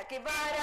ಸಲಹಕ್ಕೆ ಬಾರ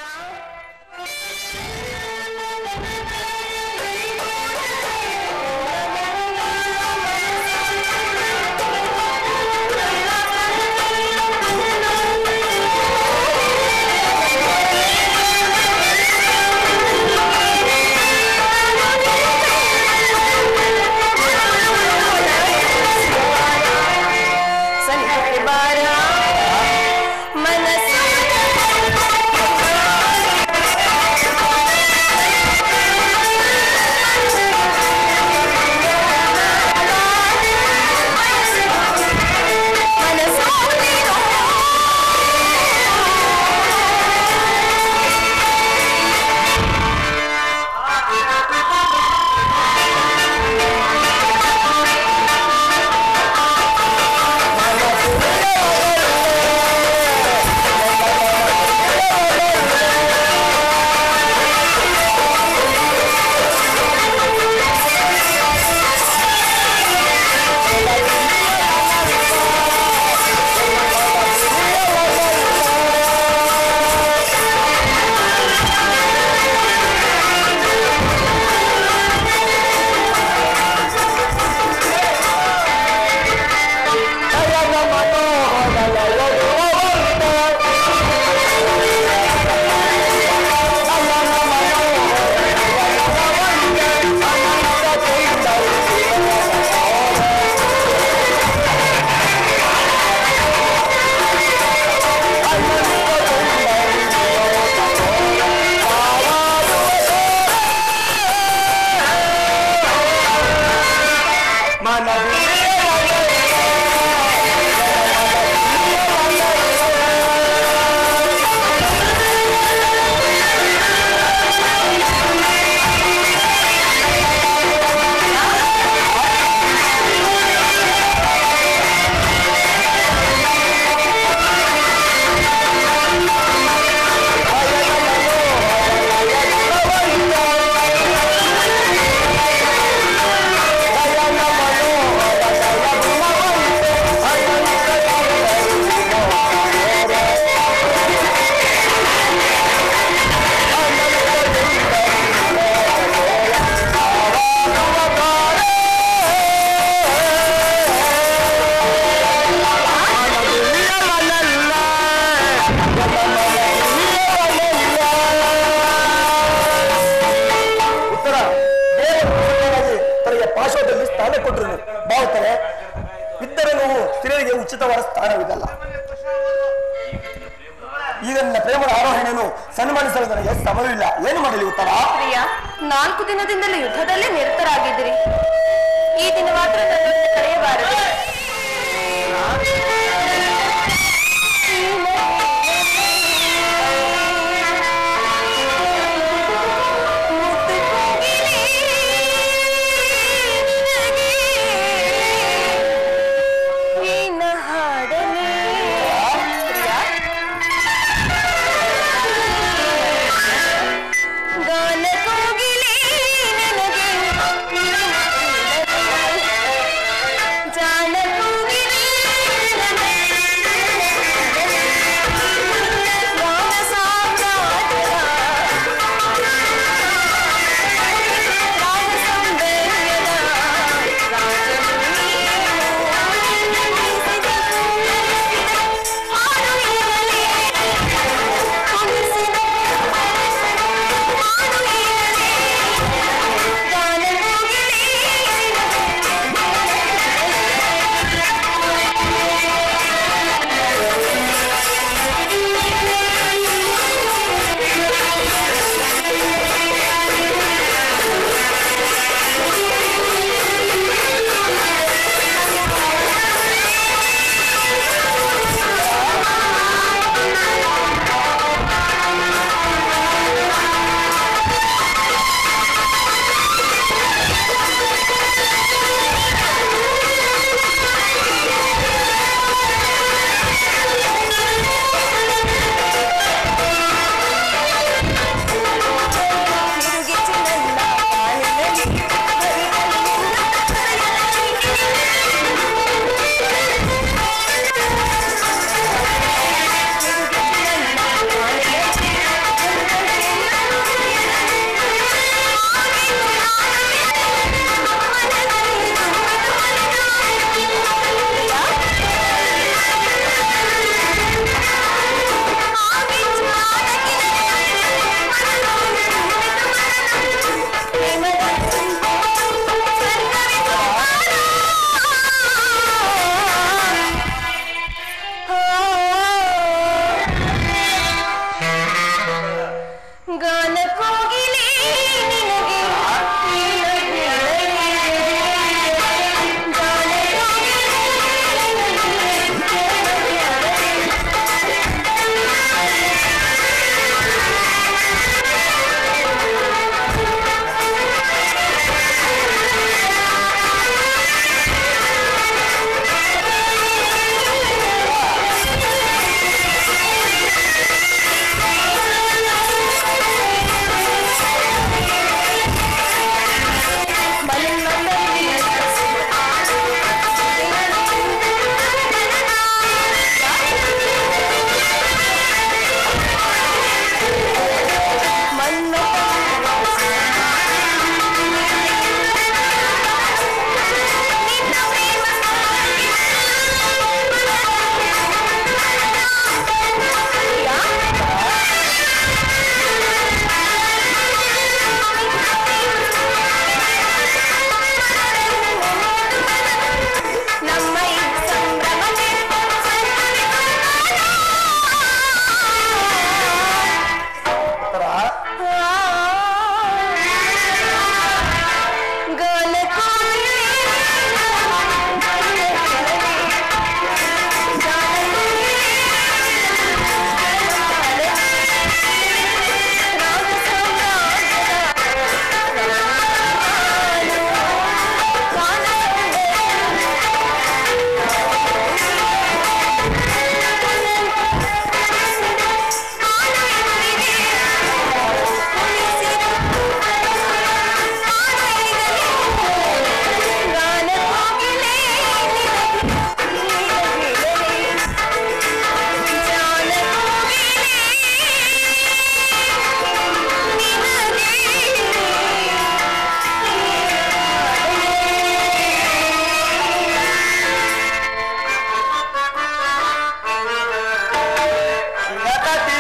ಉಚಿತವಾದ ಸ್ಥಾನವಿದಲ್ಲ. ಈಗ ನನ್ನ ಪ್ರೇಮದ ಆರೋಹಣೆಯನ್ನು ಸನ್ಮಾನಿಸಲು ನನಗೆ ಸಮಯವಿಲ್ಲ. ಏನು ಮಾಡಲಿ ಉತ್ತರ? ಪ್ರಿಯ, 4 ದಿನದಿಂದಲೂ ಯುದ್ಧದಲ್ಲೇ ನಿರತರಾಗಿದ್ದೀರಿ. ಈ ದಿನ ಮಾತ್ರ ನನ್ನನ್ನು ಕರೆಯಬಾರದು. ಜಾನ Thank you.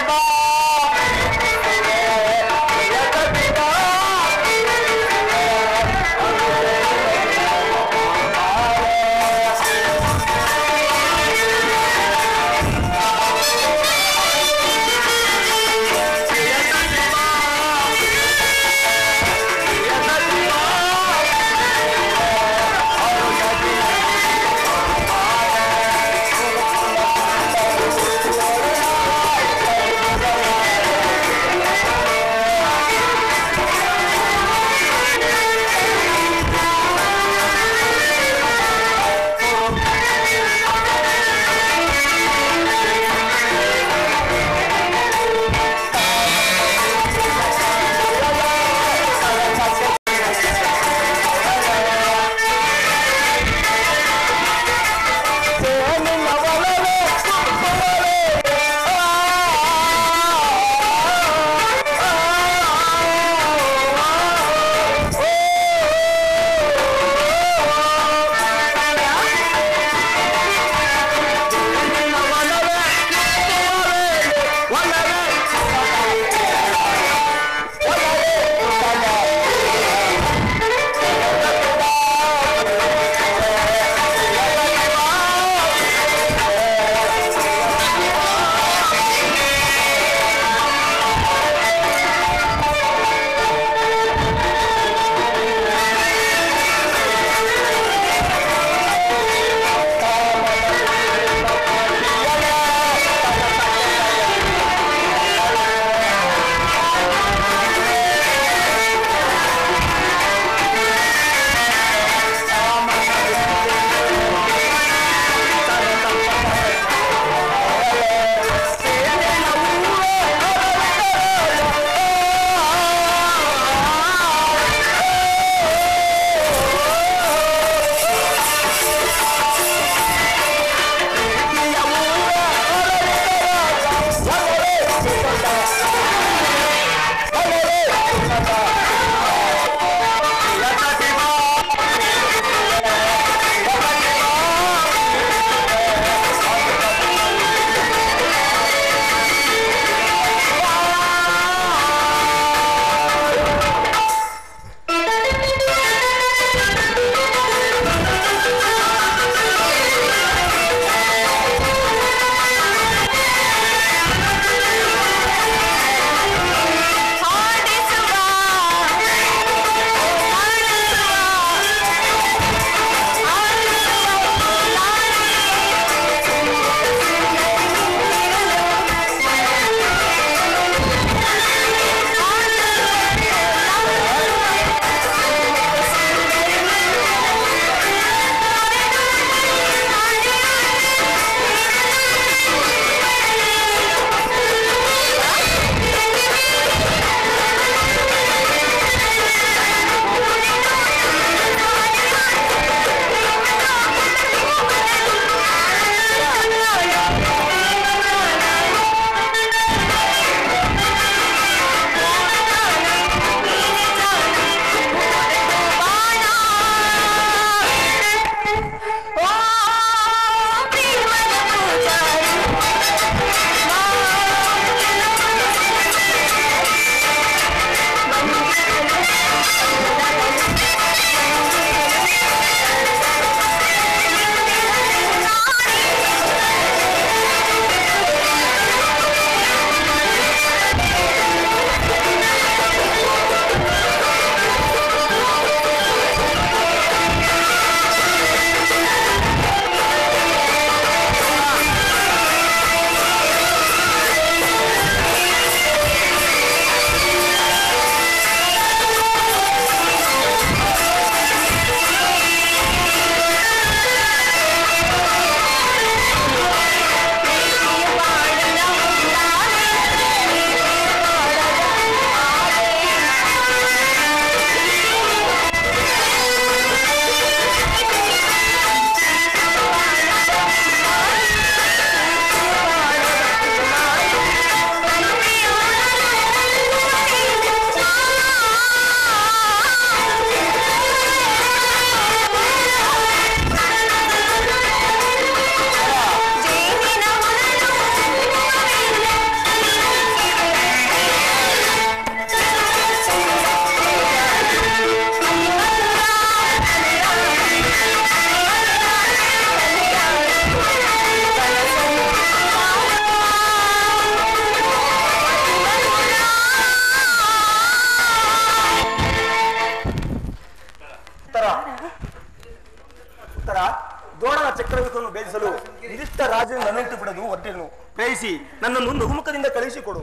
ಕೊಟ್ಟಿರುನು. ಪ್ರೇಯಿಸಿ ನನ್ನನ್ನು ನಗುಮುಖದಿಂದ ಕಳುಹಿಸಿಕೊಡು.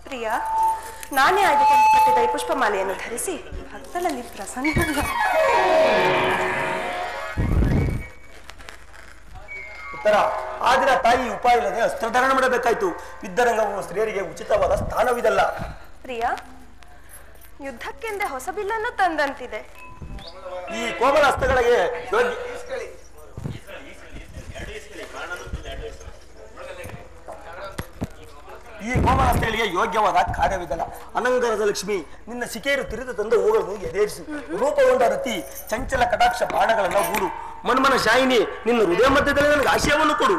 ಪ್ರಿಯ, ನಾನೇ ಆಯ್ದುಕೊಂಡು ಕಟ್ಟಿದ ಈ ಪುಷ್ಪಮಾಲೆಯನ್ನು ಧರಿಸಿ ಭಕ್ತಳಲ್ಲಿ ಪ್ರಸನ್ನ. ಉತ್ತರ, ಆ ದಿನ ತಾಯಿ ಉಪಾಯ ಇಲ್ಲದೆ ಅಸ್ತ್ರಧಾರಣ ಮಾಡಬೇಕಾಯ್ತು. ಯುದ್ಧರಂಗವು ಸ್ತ್ರೀಯರಿಗೆ ಉಚಿತವಾದ ಸ್ಥಾನವಿದಲ್ಲ. ಪ್ರಿಯ, ಯುದ್ಧಕ್ಕೆಂದೇ ಹೊಸ ಬಿಲ್ಲನ್ನು ತಂದಂತಿದೆ. ಈ ಕೋಮಲ ಹಸ್ತಗಳಿಗೆ ಯೋಗ್ಯವಾದ ಕಾರ್ಯವಿದಲ್ಲ. ಅನಂಗರದ ಲಕ್ಷ್ಮಿ, ನಿನ್ನ ಶಿಕೆಯರು ತಿರುದು ತಂದ ಹೂಗಳನ್ನು ಎದೇರಿಸು. ರೂಪಗೊಂಡ ರತಿ ಚಂಚಲ ಕಟಾಕ್ಷ ಬಾಣಗಳನ್ನು ಹೂಡು. ಮನ್ಮನ ಶಾಯಿನಿ, ನಿನ್ನ ಹೃದಯ ಮಧ್ಯದಲ್ಲಿ ನನಗೆ ಆಶಯವನ್ನು ಕೊಡು.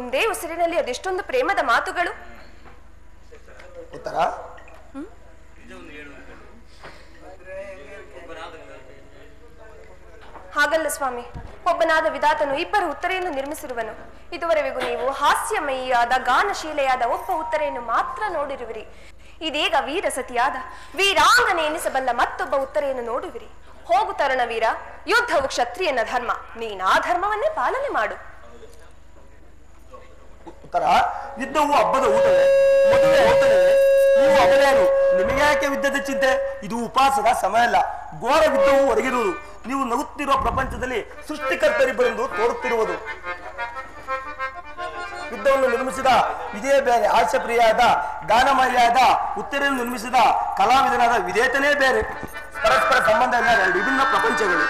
ಒಂದೇ ಉಸಿರಿನಲ್ಲಿ ಅದೆಷ್ಟೊಂದು ಪ್ರೇಮದ ಮಾತುಗಳು. ಉತ್ತರ ಹಾಗಲ್ಲ ಸ್ವಾಮಿ, ಒಬ್ಬನಾದ ವಿಧಾತನು ಇಬ್ಬರು ಉತ್ತರೆಯನ್ನು ನಿರ್ಮಿಸಿರುವನು. ಇದುವರೆಗೂ ನೀವು ಹಾಸ್ಯಮಯಿಯಾದ ಗಾನಶೀಲೆಯಾದ ಒಬ್ಬ ಉತ್ತರೆಯನ್ನು ಮಾತ್ರ ನೋಡಿರುವಿರಿ. ಇದೀಗ ವೀರಸತಿಯಾದ ವೀರಾಂಗನೆ ಎನಿಸಬಲ್ಲ ಮತ್ತೊಬ್ಬ ಉತ್ತರೆಯನ್ನು ನೋಡುವಿರಿ. ಹೋಗು ತರುಣವೀರ, ಯುದ್ಧವು ಕ್ಷತ್ರಿಯನ ಧರ್ಮ, ನೀನಾ ಧರ್ಮವನ್ನೇ ಪಾಲನೆ ಮಾಡು. ಉತ್ತರ ಯುದ್ಧವು ಹಬ್ಬದ ಊಟವೇ, ಮದುವೆ ಹೋಗ್ತದೆ. ನೀವು ಅಬಲೆಯರು, ನಿಮಗೆ ಯಾಕೆ ಯುದ್ಧದ ಚಿಂತೆ? ಇದು ಉಪವಾಸದ ಸಮಯ ಅಲ್ಲ, ಘೋರ ಯುದ್ಧವು ಹೊರಗಿರುವುದು. ನೀವು ನಗುತ್ತಿರುವ ಪ್ರಪಂಚದಲ್ಲಿ ಸೃಷ್ಟಿಕರ್ತರಿಬ್ಬರೆಂದು ತೋರುತ್ತಿರುವುದು. ಯುದ್ಧವನ್ನು ನಿರ್ಮಿಸಿದ ಇದೇ ಬೇರೆ, ಹಾಸ್ಯಪ್ರಿಯಾದ ಗಾನಮಯಾದ ಉತ್ತರೆಯನ್ನು ನಿರ್ಮಿಸಿದ ಕಲಾವಿದನಾದ ವಿಧೇಯತನೇ ಬೇರೆ. ಪರಸ್ಪರ ಸಂಬಂಧ ಇಲ್ಲ, ಎರಡು ವಿಭಿನ್ನ ಪ್ರಪಂಚಗಳು.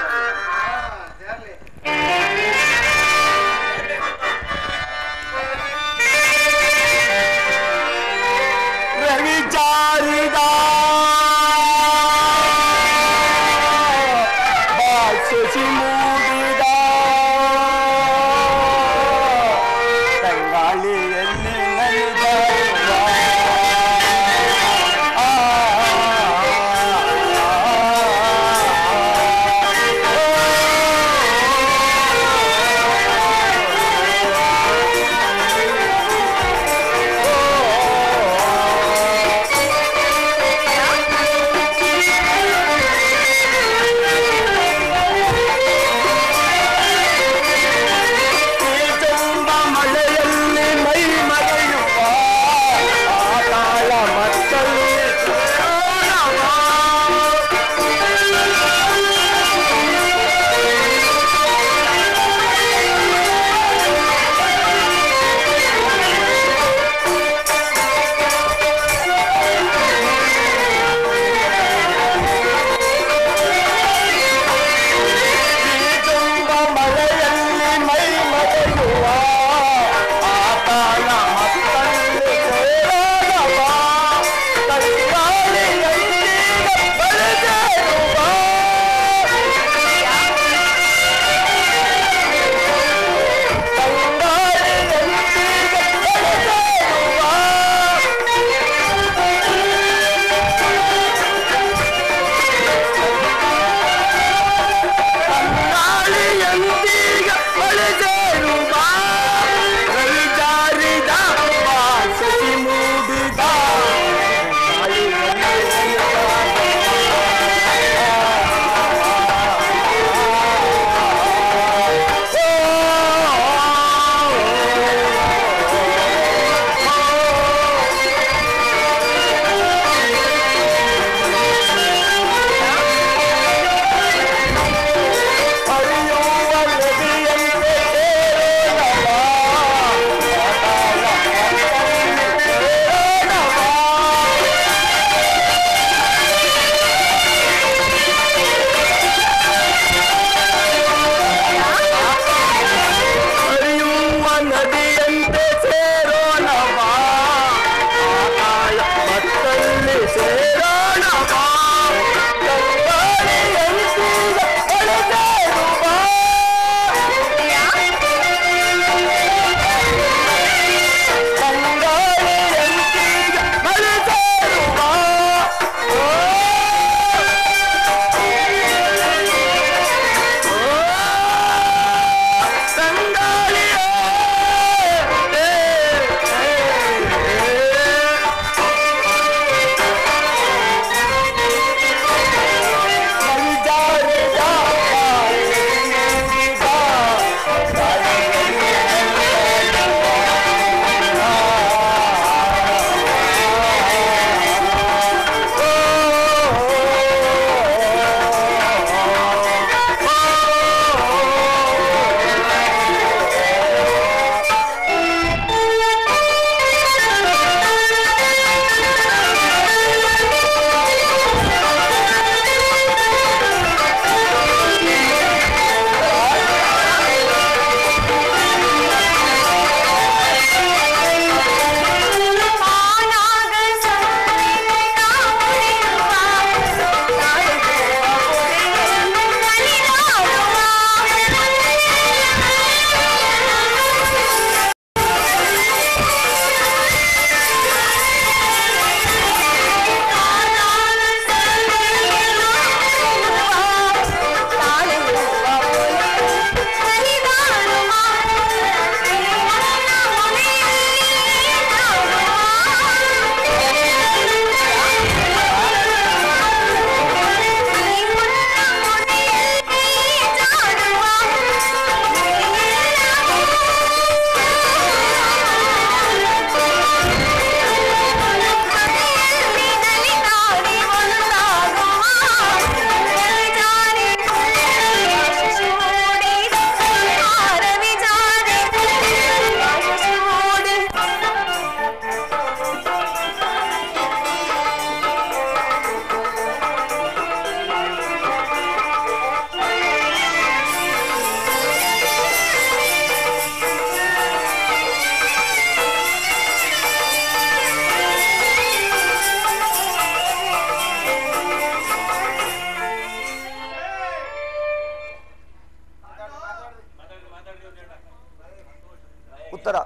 ರವಿಚಾರಿದ ಶಶಿ ಮೂಡಿದ ತಂಗಾಳಿಯಲ್ಲಿ ನಲಿದ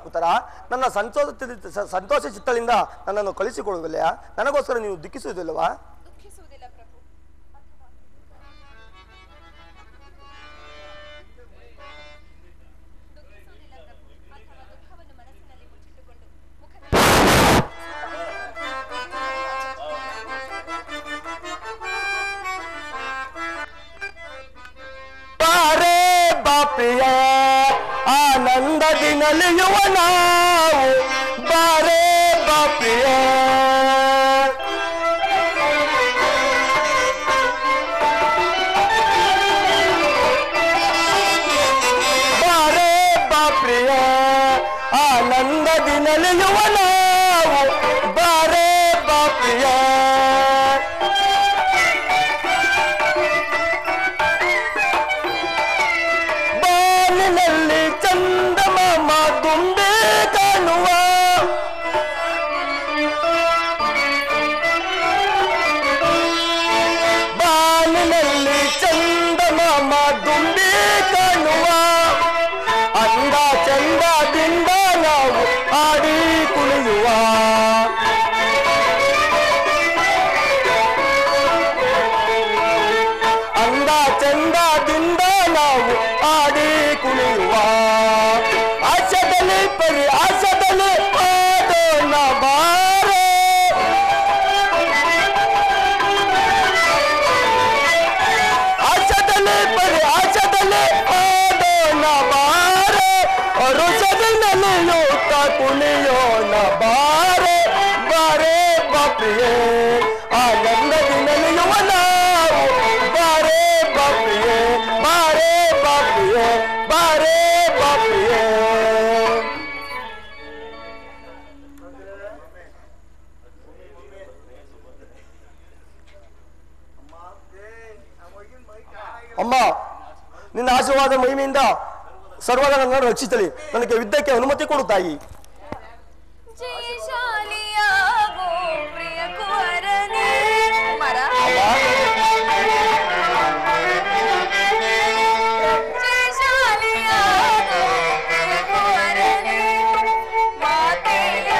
ಉತ್ತರ ನನ್ನ ಸಂತೋಷ ಚಿತ್ತದಿಂದ ನನ್ನನ್ನು ಕಳಿಸಿಕೊಡುವುದಿಲ್ಲ. ನನಗೋಸ್ಕರ ನೀವು ದುಃಖಿಸುವುದಿಲ್ಲವಾ? ಪ್ರಿಯ ಆನಂದದಿ ನಲಿಯುವ ನಾವು ಬಾರೇ ಬಾಪ್ರಿಯ ಬಾರೇ ಬಾಪ್ರಿಯ ಆನಂದದಿ ನಲಿಯುವ ನಾವು ಬಾರೇ ಬಾಪ್ರಿಯ ಬಾನಿನಲ್ಲಿ ಚಂದಮಾಮ ತುಂಬೆ ಕಾಣುವ ಬಾನಿನಲ್ಲಿ ಚಂದಮಾಮ ತುಂಬೆ ಕಾಣುವ ಅಂದ ಚಂದದಿಂದ ನಾವು ಆಡಿ ಕುಣಿಯುವ ಅಂದ ಚಂದದಿಂದ ನಾವು ಆಡಿ ಕುಣಿಯುವ ಆಶದಲ್ಲಿ ಪರಿ ಆಶದಲ್ಲಿ ಆದೋಣ ಬಾರೆ ಆಶದಲ್ಲಿ ಪರಿ ಆಶದಲ್ಲಿ ಆದೋಣ ಬಾರೆ ಋಷದಿನಲಿಯುತ್ತ ಕುಣಿಯೋಣ ಬಾರೆ ಬಾರೆ ಬಾಪ್ರಿಯೇ ಆನಂದದಿ ನಲಿಯುವ ನಾವು ಬಾರೆ ಬಾಪ್ರಿಯೇ ಬಾರೆ ಬಾಪ್ರಿಯೇ ಬಾರೆ ಬಾಪ್ರಿಯೇ ಅಮ್ಮ, ನಿನ್ನ ಆಶೀರ್ವಾದ ಮಹಿಮೆಯಿಂದ ಸರ್ವದ ನನ್ನನ್ನು ರಕ್ಷಿಸಲಿ. ನನಗೆ ಯುದ್ಧಕ್ಕೆ ಅನುಮತಿ ಕೊಡು ತಾಯಿ. ಜಯಶಾಲಿಯಾಗೋ ಪ್ರಿಯ ಕುವರನೇ ಮರ ಜಯಶಾಲಿಯಾಗೋ ಪ್ರಿಯ ಕುವರನೇ ಮಾತೆಯ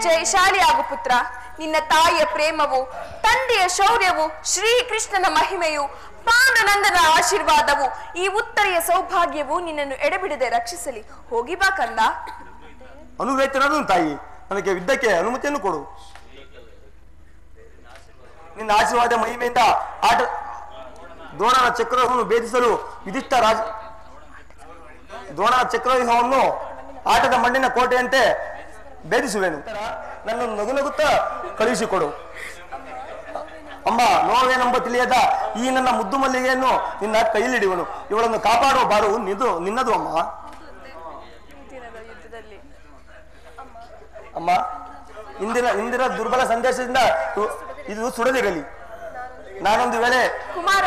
ಜಯಶಾಲಿಯಾಗು ಪುತ್ರ. ನಿನ್ನ ತಾಯಿಯ ಪ್ರೇಮವು, ತಂದೆಯ ಶೌರ್ಯವು, ಶ್ರೀಕೃಷ್ಣನ ಮಹಿಮೆಯು, ಪಾಂಡುನಂದನ ಆಶೀರ್ವಾದವು, ಈ ಉತ್ತರೆಯ ಸೌಭಾಗ್ಯವು ನಿನ್ನನ್ನು ಎಡೆಬಿಡದೆ ರಕ್ಷಿಸಲಿ. ಹೋಗಿ ಬಾ ಕಂದ. ಅನುಗ್ರಹಿತನಾದ ತಾಯಿ, ನನಗೆ ಯುದ್ಧಕ್ಕೆ ಅನುಮತಿಯನ್ನು ಕೊಡು. ನಿನ್ನ ಆಶೀರ್ವಾದ ಮಹಿಮೆಯಿಂದ ದ್ರೋಣನ ಚಕ್ರವನ್ನು ಭೇದಿಸಲು ಯುಧಿಷ್ಠ ದ್ರೋಣನ ಚಕ್ರವ್ಯೂಹವನ್ನು ಆಟದ ಮಣ್ಣಿನ ಕೋಟೆಯಂತೆ ಭೇದಿಸುವೆನು. ನನ್ನನ್ನು ನಗುನಗುತ್ತಾ ಕಳುಹಿಸಿಕೊಡು. ಅಮ್ಮ, ನೋವೇನೆಂಬ ತಿಳಿಯದ ಈ ನನ್ನ ಮುದ್ದು ಮಲ್ಲಿಗೆಯನ್ನು ನಿನ್ನ ಕೈಲಿಡುವನು. ಇವಳನ್ನು ಕಾಪಾಡುವ ಬಾರು ನಿನ್ನದು ಅಮ್ಮ. ಅಮ್ಮ, ಇಂದಿನ ದುರ್ಬಲ ಸಂದೇಶದಿಂದ ಇದು ಸುಡದಿರಲಿ. ನಾನೊಂದು ವೇಳೆ ಕುಮಾರ,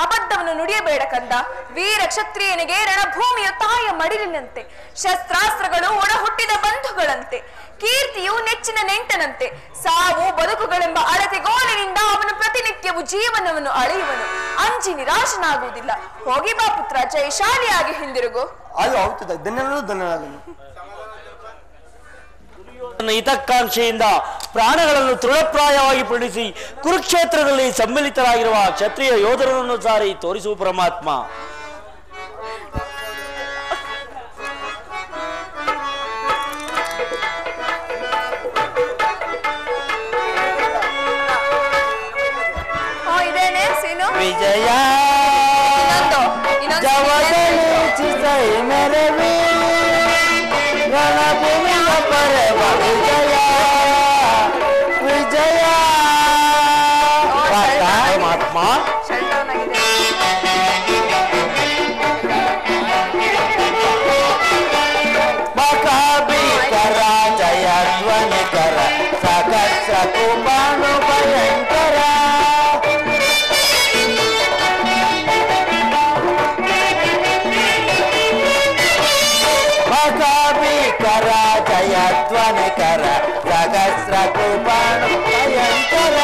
ಅಬದ್ಧವನ್ನು ನುಡಿಯಬೇಡ ಕಂದ. ವೀರ ಕ್ಷತ್ರಿಯನಿಗೆ ರಣಭೂಮಿಯು ತಾಯಿಯ ಮಡಿಲಿನಂತೆ, ಶಸ್ತ್ರಾಸ್ತ್ರಗಳು ಒಡ ಹುಟ್ಟಿದ ಬಂಧುಗಳಂತೆ, ಕೀರ್ತಿಯು ನೆಚ್ಚಿನ ನೆಂಟನಂತೆ. ಸಾವು ಬದುಕುಗಳೆಂಬ ಅಳತೆಗೋಲಿನಿಂದ ಅವನು ಪ್ರತಿನಿತ್ಯವು ಜೀವನವನ್ನು ಅಳೆಯುವನು. ಅಂಜಿ ನಿರಾಶನಾಗುವುದಿಲ್ಲ. ಹೋಗಿ ಬಾ ಪುತ್ರ, ಜಯಶಾಲಿಯಾಗಿ ಹಿಂದಿರುಗು. ಅಯ್ಯೋ ಹೌದು, ಧನ್ಯನಾದನು. ಹಿತಕಾಂಕ್ಷೆಯಿಂದ ಪ್ರಾಣಗಳನ್ನು ತೃಣಪ್ರಾಯವಾಗಿ ಪಡಿಸಿ ಕುರುಕ್ಷೇತ್ರದಲ್ಲಿ ಸಮ್ಮಿಲಿತರಾಗಿರುವ ಕ್ಷತ್ರಿಯ ಯೋಧರನ್ನು ಸಾರಿ ತೋರಿಸುವ ಪರಮಾತ್ಮ. ವಿಜಯ ವಿಜಯ ಪರಮಾತ್ಮ. ಮಕಾಭಿಕರ ಜಯಧ್ವನಿಕರ ಸಹಸ್ರ ಕುಮಾನು ಭಯಂಕರ. ಮಕಾಭಿಕರ ಜಯಧ್ವನಿಕರ ಸಹಸ್ರ ಕುಮಾನು ಭಯಂಕರ.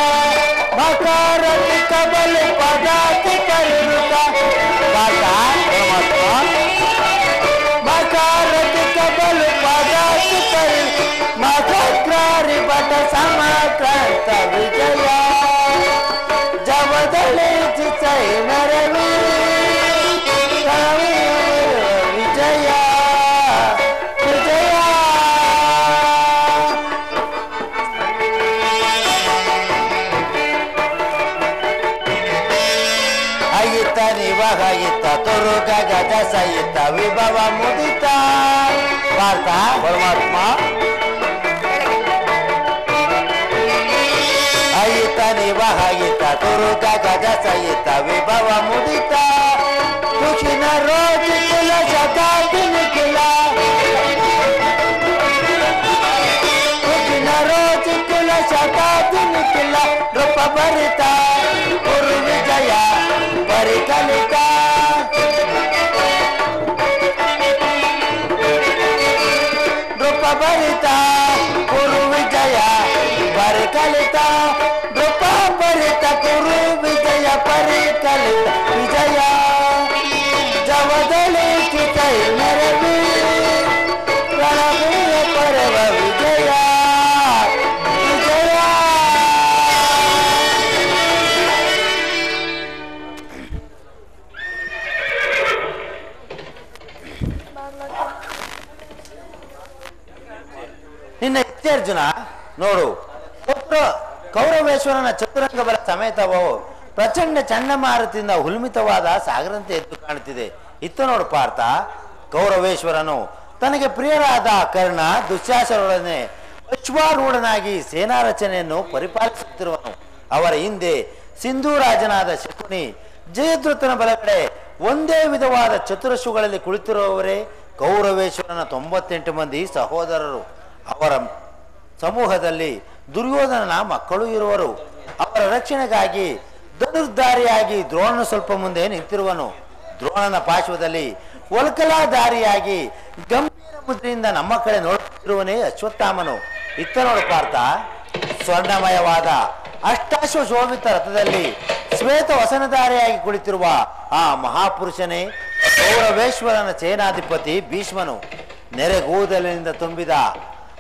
ಮಕಾರತಿ ಕಬಲಿ ಪದಾತಿ ಪರಿವೃತ ಪರಮಾತ್ಮ. ಮಕಾರತಿ ಕಬಲು ಪದಾತಿ ಪರಿವೃತ ಮಖಗ್ರಾರಿ ಬಟ ಸಮಾಕ್ರಾಂತ ವಿಜಯ. ಜವದಳಿ ಚಿಚೈ ನರವಿ ವಿಜಯ ವಿಜಯ. ಅಯಿತ ನಿವಹಿತ ತುರುಗ ಗಜ ಸಹಿತ ವಿಭವ ಮುದಿತ ಪಾರ್ಥ ಪರಮಾತ್ಮ. ಅಯಿತ ನಿವಹಿತ ತುರುಗ ಗಜ ಸಹಿತ ವಿಭವ ಮುದಿತ ತುಖಿನ ರೋಜ ಕುಲ ಶತಾಬ್ದಿ ನಿಖಿಲ. ತುಖಿನ ರೋಜ ಕುಲ ಶತಾಬ್ದಿ ನಿಖಿಲ ನೃಪ ಭರಿತ ಗುರು ವಿಜಯ ಪರಿಕಲಿತ. ನೃಪ ಭರಿತ ಗುರು ವಿಜಯ ಪರಿಕಲಿತ. ನೃಪ ಭರಿತ ಗುರು ವಿಜಯ ಪರಿಕಲಿತ ವಿಜಯ. ಜವದಳಿ ಚಿತೈ ನೆರವಿ ರಣವೀರ ಪರವ ವಿಜಯ ವಿಜಯ. ನಿನ್ನ ಅರ್ಜುನ ನೋಡು, ಕೌರವೇಶ್ವರನ ಚತುರಂಗ ಬಲ ಸಮೇತವೋ ಪ್ರಚಂಡ ಚಂಡಮಾರುತಿಯಿಂದ ಹುಲ್ಮಿತವಾದ ಸಾಗರಂತೆ ಎದ್ದು ಕಾಣುತ್ತಿದೆ. ಇತ್ತ ನೋಡು ಪಾರ್ಥ, ಕೌರವೇಶ್ವರನು ತನಗೆ ಪ್ರಿಯರಾದ ಕರ್ಣ ದುಶ್ಯಾಸನರೊಡನೆ ಅಶ್ವಾರೂಢನಾಗಿ ಸೇನಾ ರಚನೆಯನ್ನು ಪರಿಪಾಲಿಸುತ್ತಿರುವನು. ಅವರ ಹಿಂದೆ ಸಿಂಧೂರಾಜನಾದ ಶಕುನಿ ಜಯದ್ರಥನ ಬಲಗಡೆ ಒಂದೇ ವಿಧವಾದ ಚತುರಶುಗಳಲ್ಲಿ ಕುಳಿತಿರುವವರೇ ಕೌರವೇಶ್ವರನ 98 ಮಂದಿ ಸಹೋದರರು. ಅವರ ಸಮೂಹದಲ್ಲಿ ದುರ್ಯೋಧನನ ಮಕ್ಕಳು ಇರುವರು. ಅವರ ರಕ್ಷಣೆಗಾಗಿ ಧನುರ್ಧಾರಿಯಾಗಿ ದ್ರೋಣನ ಸ್ವಲ್ಪ ಮುಂದೆ ನಿಂತಿರುವನು. ದ್ರೋಣನ ಪಾರ್ಶ್ವದಲ್ಲಿ ಒಲ್ಕಲಾಧಾರಿಯಾಗಿ ಗಂಭೀರ ಮುದ್ರೆಯಿಂದ ನಮ್ಮ ಕಡೆ ನೋಡುತ್ತಿರುವನೇ ಅಶ್ವತ್ಥಾಮನು. ಇತ್ತ ನೋಡು ಪಾರ್ಥ, ಸ್ವರ್ಣಮಯವಾದ ಅಷ್ಟಾಶ್ವ ಶೋಭಿತ ರಥದಲ್ಲಿ ಶ್ವೇತ ವಸನಧಾರಿಯಾಗಿ ಕುಳಿತಿರುವ ಆ ಮಹಾಪುರುಷನೇ ಕೌರವೇಶ್ವರನ ಸೇನಾಧಿಪತಿ ಭೀಷ್ಮನು. ನೆರೆಗೂದಲಿನಿಂದ ತುಂಬಿದ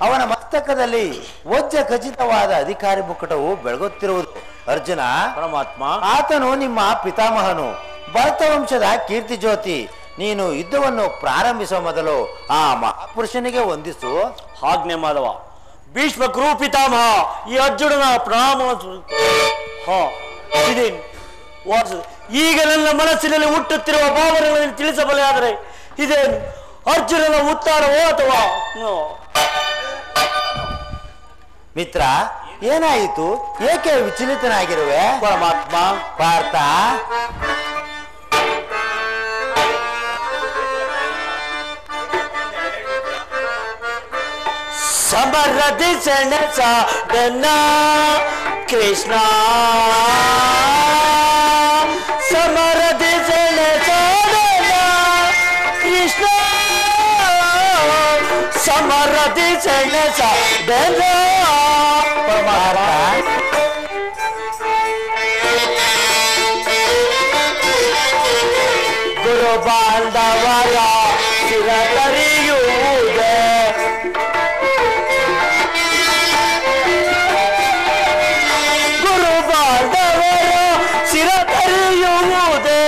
ಅವನ ಮಸ್ತಕದಲ್ಲಿ ವಜ್ರ ಖಚಿತವಾದ ಅಧಿಕಾರಿ ಮುಕುಟವು ಬೆಳಗುತ್ತಿರುವುದು. ಅರ್ಜುನ ಪರಮಾತ್ಮ, ಆತನು ನಿಮ್ಮ ಪಿತಾಮಹನು, ಭರತವಂಶದ ಕೀರ್ತಿ ಜ್ಯೋತಿ. ನೀನು ಯುದ್ಧವನ್ನು ಪ್ರಾರಂಭಿಸುವ ಮೊದಲು ಆ ಮಹಾಪುರುಷನಿಗೆ ವಂದಿಸು. ಆಜ್ಞೆ ಮಾಧವ. ಭೀಷ್ಮ ಕುರು ಪಿತಾಮಹ, ಈ ಅರ್ಜುನನ ಪ್ರಣಾಮ. ಈಗ ನನ್ನ ಮನಸ್ಸಿನಲ್ಲಿ ಹುಟ್ಟುತ್ತಿರುವ ಭಾವನೆಗಳನ್ನು ತಿಳಿಸಬಲ್ಲೆ. ಆದರೆ ಇದೇನು ಅರ್ಜುನನ ಉತ್ತಾರವೋ ಅಥವಾ ಮಿತ್ರ, ಏನಾಯಿತು? ಏಕೆ ವಿಚಲಿತನಾಗಿರುವೆ? ಪರಮಾತ್ಮ, ಪಾರ್ಥ, ಸಮರದಿ ಸೆಣಸಾದನ ಕೃಷ್ಣ, ಸಮರ ಸಮರದಿ ಸೆಣಸ ಗುರು ಬಾಂಧವರ ಶಿರತರಿಯುವುದೇ ಗುರು ಬಾಂಧವರ ಶಿರತರಿಯುವುದೇ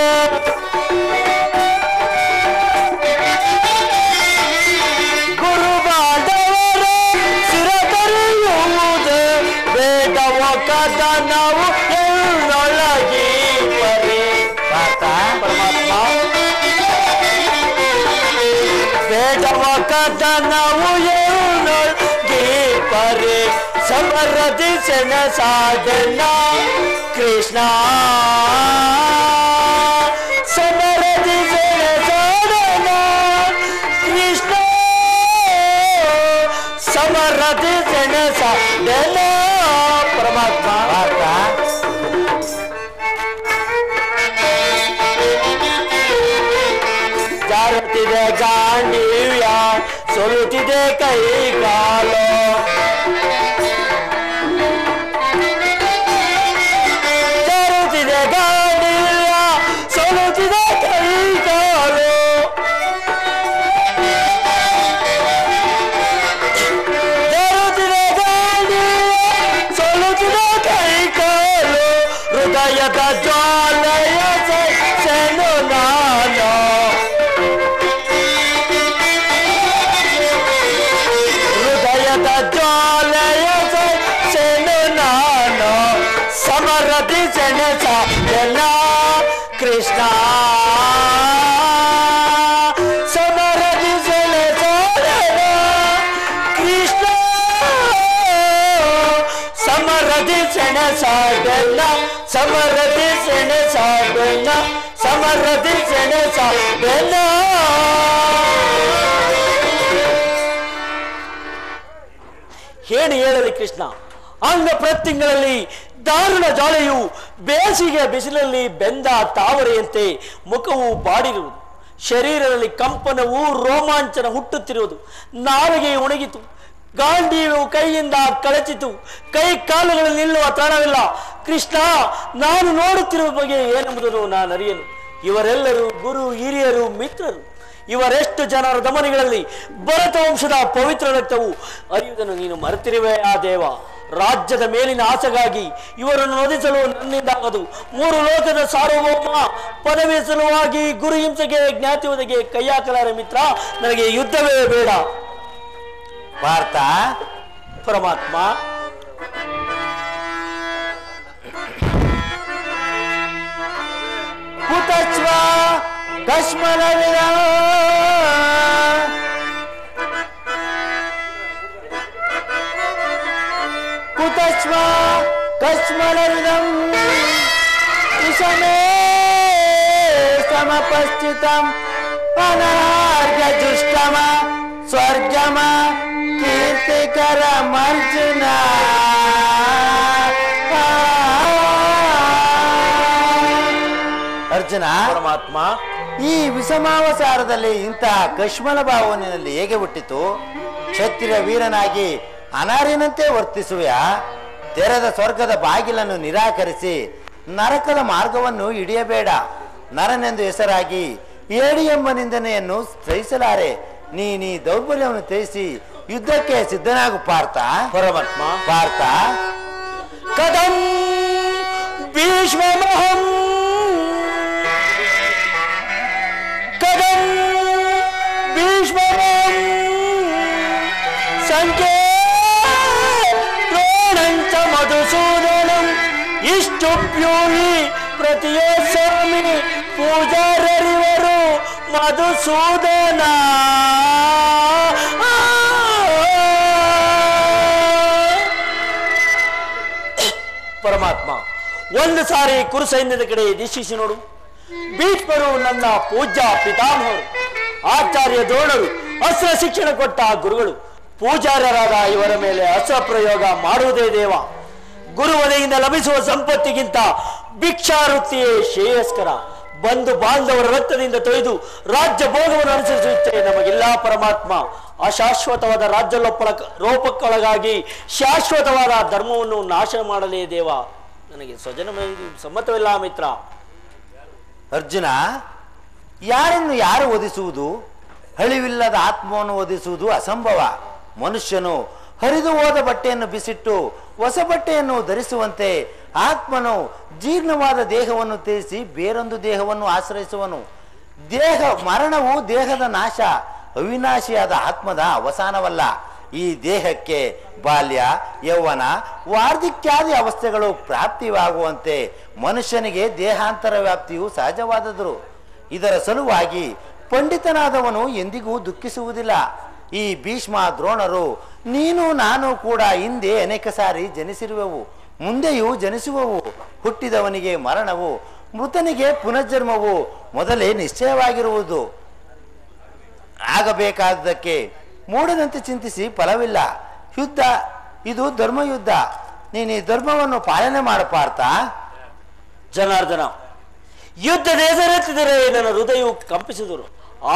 ಗುರು ಬಾಂಧವರ ಶಿರತರಿಯುವುದೇ ಬೇಡವ ಕದ ನಾವು ಎಲ್ಲೊಳಗಿ ಪರಿ ಪರಮಾತ್ಮ ಬೇಡವ ಕದ ನಾವು ಎಲ್ಲೊಳಗಿ ಪರಿ ಸಮರದಿ ಸೆಣಸಾದನ ಕೃಷ್ಣ ಸಮರದಿ ಸೆಣಸಾದನ ಕೃಷ್ಣ ಸಮರದಿ ಸೆಣಸಾದನ ಪರಮಾತ್ಮ ಜಾರುತ್ತಿದೆ ಗಾಂಡೀವ್ಯ ಸೊಲುತ್ತಿದೆ ಕೈ ಕಾಲು ಜಾರುತ್ತಿದೆ ಗಾಂಡೀವ್ಯ ಸೊಲುತ್ತಿದೆ ಕೈ ಕಾಲು ಜಾರುತ್ತಿದೆ ಗಾಂಡೀವ್ಯ ಸೊಲುತ್ತಿದೆ ಕೈ ಕಾಲು ಹೃದಯದ ಜ್ವಾಲೆಯ ಸೆಣು ನಾನು ಹೃದಯದ ಜ್ವಾಲೆಯ ಸೆಣು ನಾನು ಸಮರದಿ ಸೆಣಸ ಎಲ್ಲ ಕೃಷ್ಣ ಸಮರದಿ ಸೆಣಸ ಕೃಷ್ಣ ಸಮರದಿ ಸೆಣಸಾಡಲ್ಲ ಸಮರದಿ ಸೆಣಸಾಡಲ್ಲ ಸಮರದಿ ಸೆಣಸಾಡಲ್ಲ ಹೇಳಿ ಹೇಳಲಿ ಕೃಷ್ಣ ಅಂಗ ಪ್ರತ್ಯಂಗಗಳಲ್ಲಿ ದಾರುಣ ಜಾಳೆಯು ಬೇಸಿಗೆ ಬಿಸಿಲಲ್ಲಿ ಬೆಂದ ತಾವರೆಯಂತೆ ಮುಖವು ಬಾಡಿರುವುದು ಶರೀರದಲ್ಲಿ ಕಂಪನವು ರೋಮಾಂಚನ ಹುಟ್ಟುತ್ತಿರುವುದು ನಾಲಿಗೆ ಒಣಗಿತು ಗಾಂಡೀವು ಕೈಯಿಂದ ಕಳಚಿತು ಕೈ ಕಾಲುಗಳಲ್ಲಿ ನಿಲ್ಲುವ ತಾಣವಿಲ್ಲ ಕೃಷ್ಣ ನಾನು ನೋಡುತ್ತಿರುವ ಬಗ್ಗೆ ಏನೆಂಬುದನ್ನು ನಾನು ಅರಿಯನು ಇವರೆಲ್ಲರೂ ಗುರು ಹಿರಿಯರು ಮಿತ್ರರು ಇವರೆಷ್ಟು ಜನರ ದಮನಿಗಳಲ್ಲಿ ಭರತ ವಂಶದ ಪವಿತ್ರ ರಕ್ತವು ಹರಿಯುವುದನ್ನು ನೀನು ಮರೆತಿರುವೆ ಆ ದೇವ ರಾಜ್ಯದ ಮೇಲಿನ ಆಸೆಗಾಗಿ ಇವರನ್ನು ನೊದಿಸಲು ನನ್ನಿಂದಾಗದು ಮೂರು ಲೋಕದ ಸಾರ್ವಭೌಮ ಪದವಿ ಸಲುವಾಗಿ ಗುರು ಹಿಂಸೆಗೆ ಜ್ಞಾತಿವದೆಗೆ ಕೈ ಹಾಕಲಾರೆ ಮಿತ್ರ ನನಗೆ ಯುದ್ಧವೇ ಬೇಡ ಭಾರತ ಪರಮಾತ್ಮ ಕುತಚ್ವ ಕಶ್ಮಲವಿರ ಕುತಚ್ವ ಕಶ್ಮಲವಿದಂ ವಿಷಮೇ ಸಮಪಸ್ಥಿತಂ ಅನಾರ್ಘ ದುಷ್ಟಮ ಸ್ವರ್ಗಮ ಕೀರ್ತಿಕರ ಮರ್ಜುನ ಅರ್ಜುನ ಪರಮಾತ್ಮ ಈ ವಿಷಮಾವಸಾರದಲ್ಲಿ ಇಂತಹ ಕಶ್ಮಲ ಭಾವನೆಯಲ್ಲಿ ಹೇಗೆ ಹುಟ್ಟಿತು ಕ್ಷತ್ರಿಯ ವೀರನಾಗಿ ಅನಾರಿನಂತೆ ವರ್ತಿಸುವೆಯಾ ತೆರೆದ ಸ್ವರ್ಗದ ಬಾಗಿಲನ್ನು ನಿರಾಕರಿಸಿ ನರಕದ ಮಾರ್ಗವನ್ನು ಹಿಡಿಯಬೇಡ ನರನೆಂದು ಹೆಸರಾಗಿ ಏಡಿ ಎಂಬ ನಿಂದನೆಯನ್ನು ಸಹಿಸಲಾರೆ ನೀ ದೌರ್ಬಲ್ಯವನ್ನು ತ್ಯಜಿಸಿ ಯುದ್ಧಕ್ಕೆ ಸಿದ್ಧನಾಗು ಪಾರ್ಥ ಪರಮಾತ್ಮ ಪಾರ್ಥ ಕದಂ ಭೀಷ್ಮಮಹಂ ಕದಂ ಭೀಷ್ಮಮಹಂ ಸಂಖ್ಯೆ ದ್ರೋಣಂಚ ಮಧುಸೂದನಂ ಇಷ್ಟುಪ್ಯೂಹಿ ಪ್ರತಿಯೋತ್ಸವಮಿ ಪೂಜಾರರಿವರು ಮಧುಸೂದನ ಪರಮಾತ್ಮ ಒಂದು ಸಾರಿ ಕುರು ಸೈನ್ಯದ ಕಡೆ ದಿಶಿಸಿ ನೋಡು ಭೀಷ್ಮರು ನನ್ನ ಪೂಜ್ಯ ಪಿತಾಮಹರು ಆಚಾರ್ಯ ದ್ರೋಣರು ಅಸ್ತ್ರ ಶಿಕ್ಷಣ ಕೊಟ್ಟ ಗುರುಗಳು ಪೂಜಾರ್ಯರಾದ ಇವರ ಮೇಲೆ ಅಸ್ತ್ರ ಪ್ರಯೋಗ ಮಾಡುವುದೇ ದೇವ ಗುರುವನೆಯಿಂದ ಲಭಿಸುವ ಸಂಪತ್ತಿಗಿಂತ ಭಿಕ್ಷಾವೃತ್ತಿಯೇ ಶ್ರೇಯಸ್ಕರ ಬಂಧು ಬಾಂಧವರ ರಕ್ತದಿಂದ ತೊಯ್ದು ರಾಜ್ಯ ಭೋಗವನ್ನು ಅನುಸರಿಸುತ್ತೆ ನಮಗಿಲ್ಲ ಪರಮಾತ್ಮ. ಅಶಾಶ್ವತವಾದ ರಾಜ್ಯ ರೋಪಕ್ಕೊಳಗಾಗಿ ಶಾಶ್ವತವಾದ ಧರ್ಮವನ್ನು ನಾಶ ಮಾಡಲೇ ದೇವ. ನನಗೆ ಸ್ವಜನ ಸಮ್ಮತವಿಲ್ಲ ಮಿತ್ರ. ಅರ್ಜುನ, ಯಾರನ್ನು ಯಾರು ಒದಿಸುವುದು? ಅಳಿವಿಲ್ಲದ ಆತ್ಮವನ್ನು ಒದಿಸುವುದು ಅಸಂಭವ. ಮನುಷ್ಯನು ಹರಿದು ಹೋದ ಬಟ್ಟೆಯನ್ನು ಬಿಸಿಟ್ಟು ಹೊಸ ಬಟ್ಟೆಯನ್ನು ಧರಿಸುವಂತೆ ಆತ್ಮನು ಜೀರ್ಣವಾದ ದೇಹವನ್ನು ತ್ಯಜಿಸಿ ಬೇರೊಂದು ದೇಹವನ್ನು ಆಶ್ರಯಿಸುವನು. ಮರಣವು ದೇಹದ ನಾಶ, ಅವಿನಾಶಿಯಾದ ಆತ್ಮದ ಅವಸಾನವಲ್ಲ. ಈ ದೇಹಕ್ಕೆ ಬಾಲ್ಯ, ಯೌವನ, ವಾರ್ಧಕ್ಯಾದಿ ಅವಸ್ಥೆಗಳು ಪ್ರಾಪ್ತಿಯಾಗುವಂತೆ ಮನುಷ್ಯನಿಗೆ ದೇಹಾಂತರ ವ್ಯಾಪ್ತಿಯು ಸಹಜವಾದದ್ದು. ಇದರ ಸಲುವಾಗಿ ಪಂಡಿತನಾದವನು ಎಂದಿಗೂ ದುಃಖಿಸುವುದಿಲ್ಲ. ಈ ಭೀಷ್ಮ ದ್ರೋಣರು, ನೀನು ನಾನು ಕೂಡ ಹಿಂದೆ ಅನೇಕ ಸಾರಿ ಜನಿಸಿರುವೆವು, ಮುಂದೆಯೂ ಜನಿಸುವವು. ಹುಟ್ಟಿದವನಿಗೆ ಮರಣವು, ಮೃತನಿಗೆ ಪುನರ್ಜನ್ಮವು ಮೊದಲೇ ನಿಶ್ಚಯವಾಗಿರುವುದು. ಆಗಬೇಕಾದಕ್ಕೆ ಮೂಢನಂತೆ ಚಿಂತಿಸಿ ಫಲವಿಲ್ಲ. ಯುದ್ಧ ಇದು ಧರ್ಮಯುದ್ಧ. ನೀನು ಈ ಧರ್ಮವನ್ನು ಪಾಲನೆ ಮಾಡಪಾರ್ಥ. ಜನಾರ್ದನ, ಯುದ್ಧದ ಹೆಸರೆತ್ತಿದರೆ ನನ್ನ ಹೃದಯವು ಕಂಪಿಸಿದರು.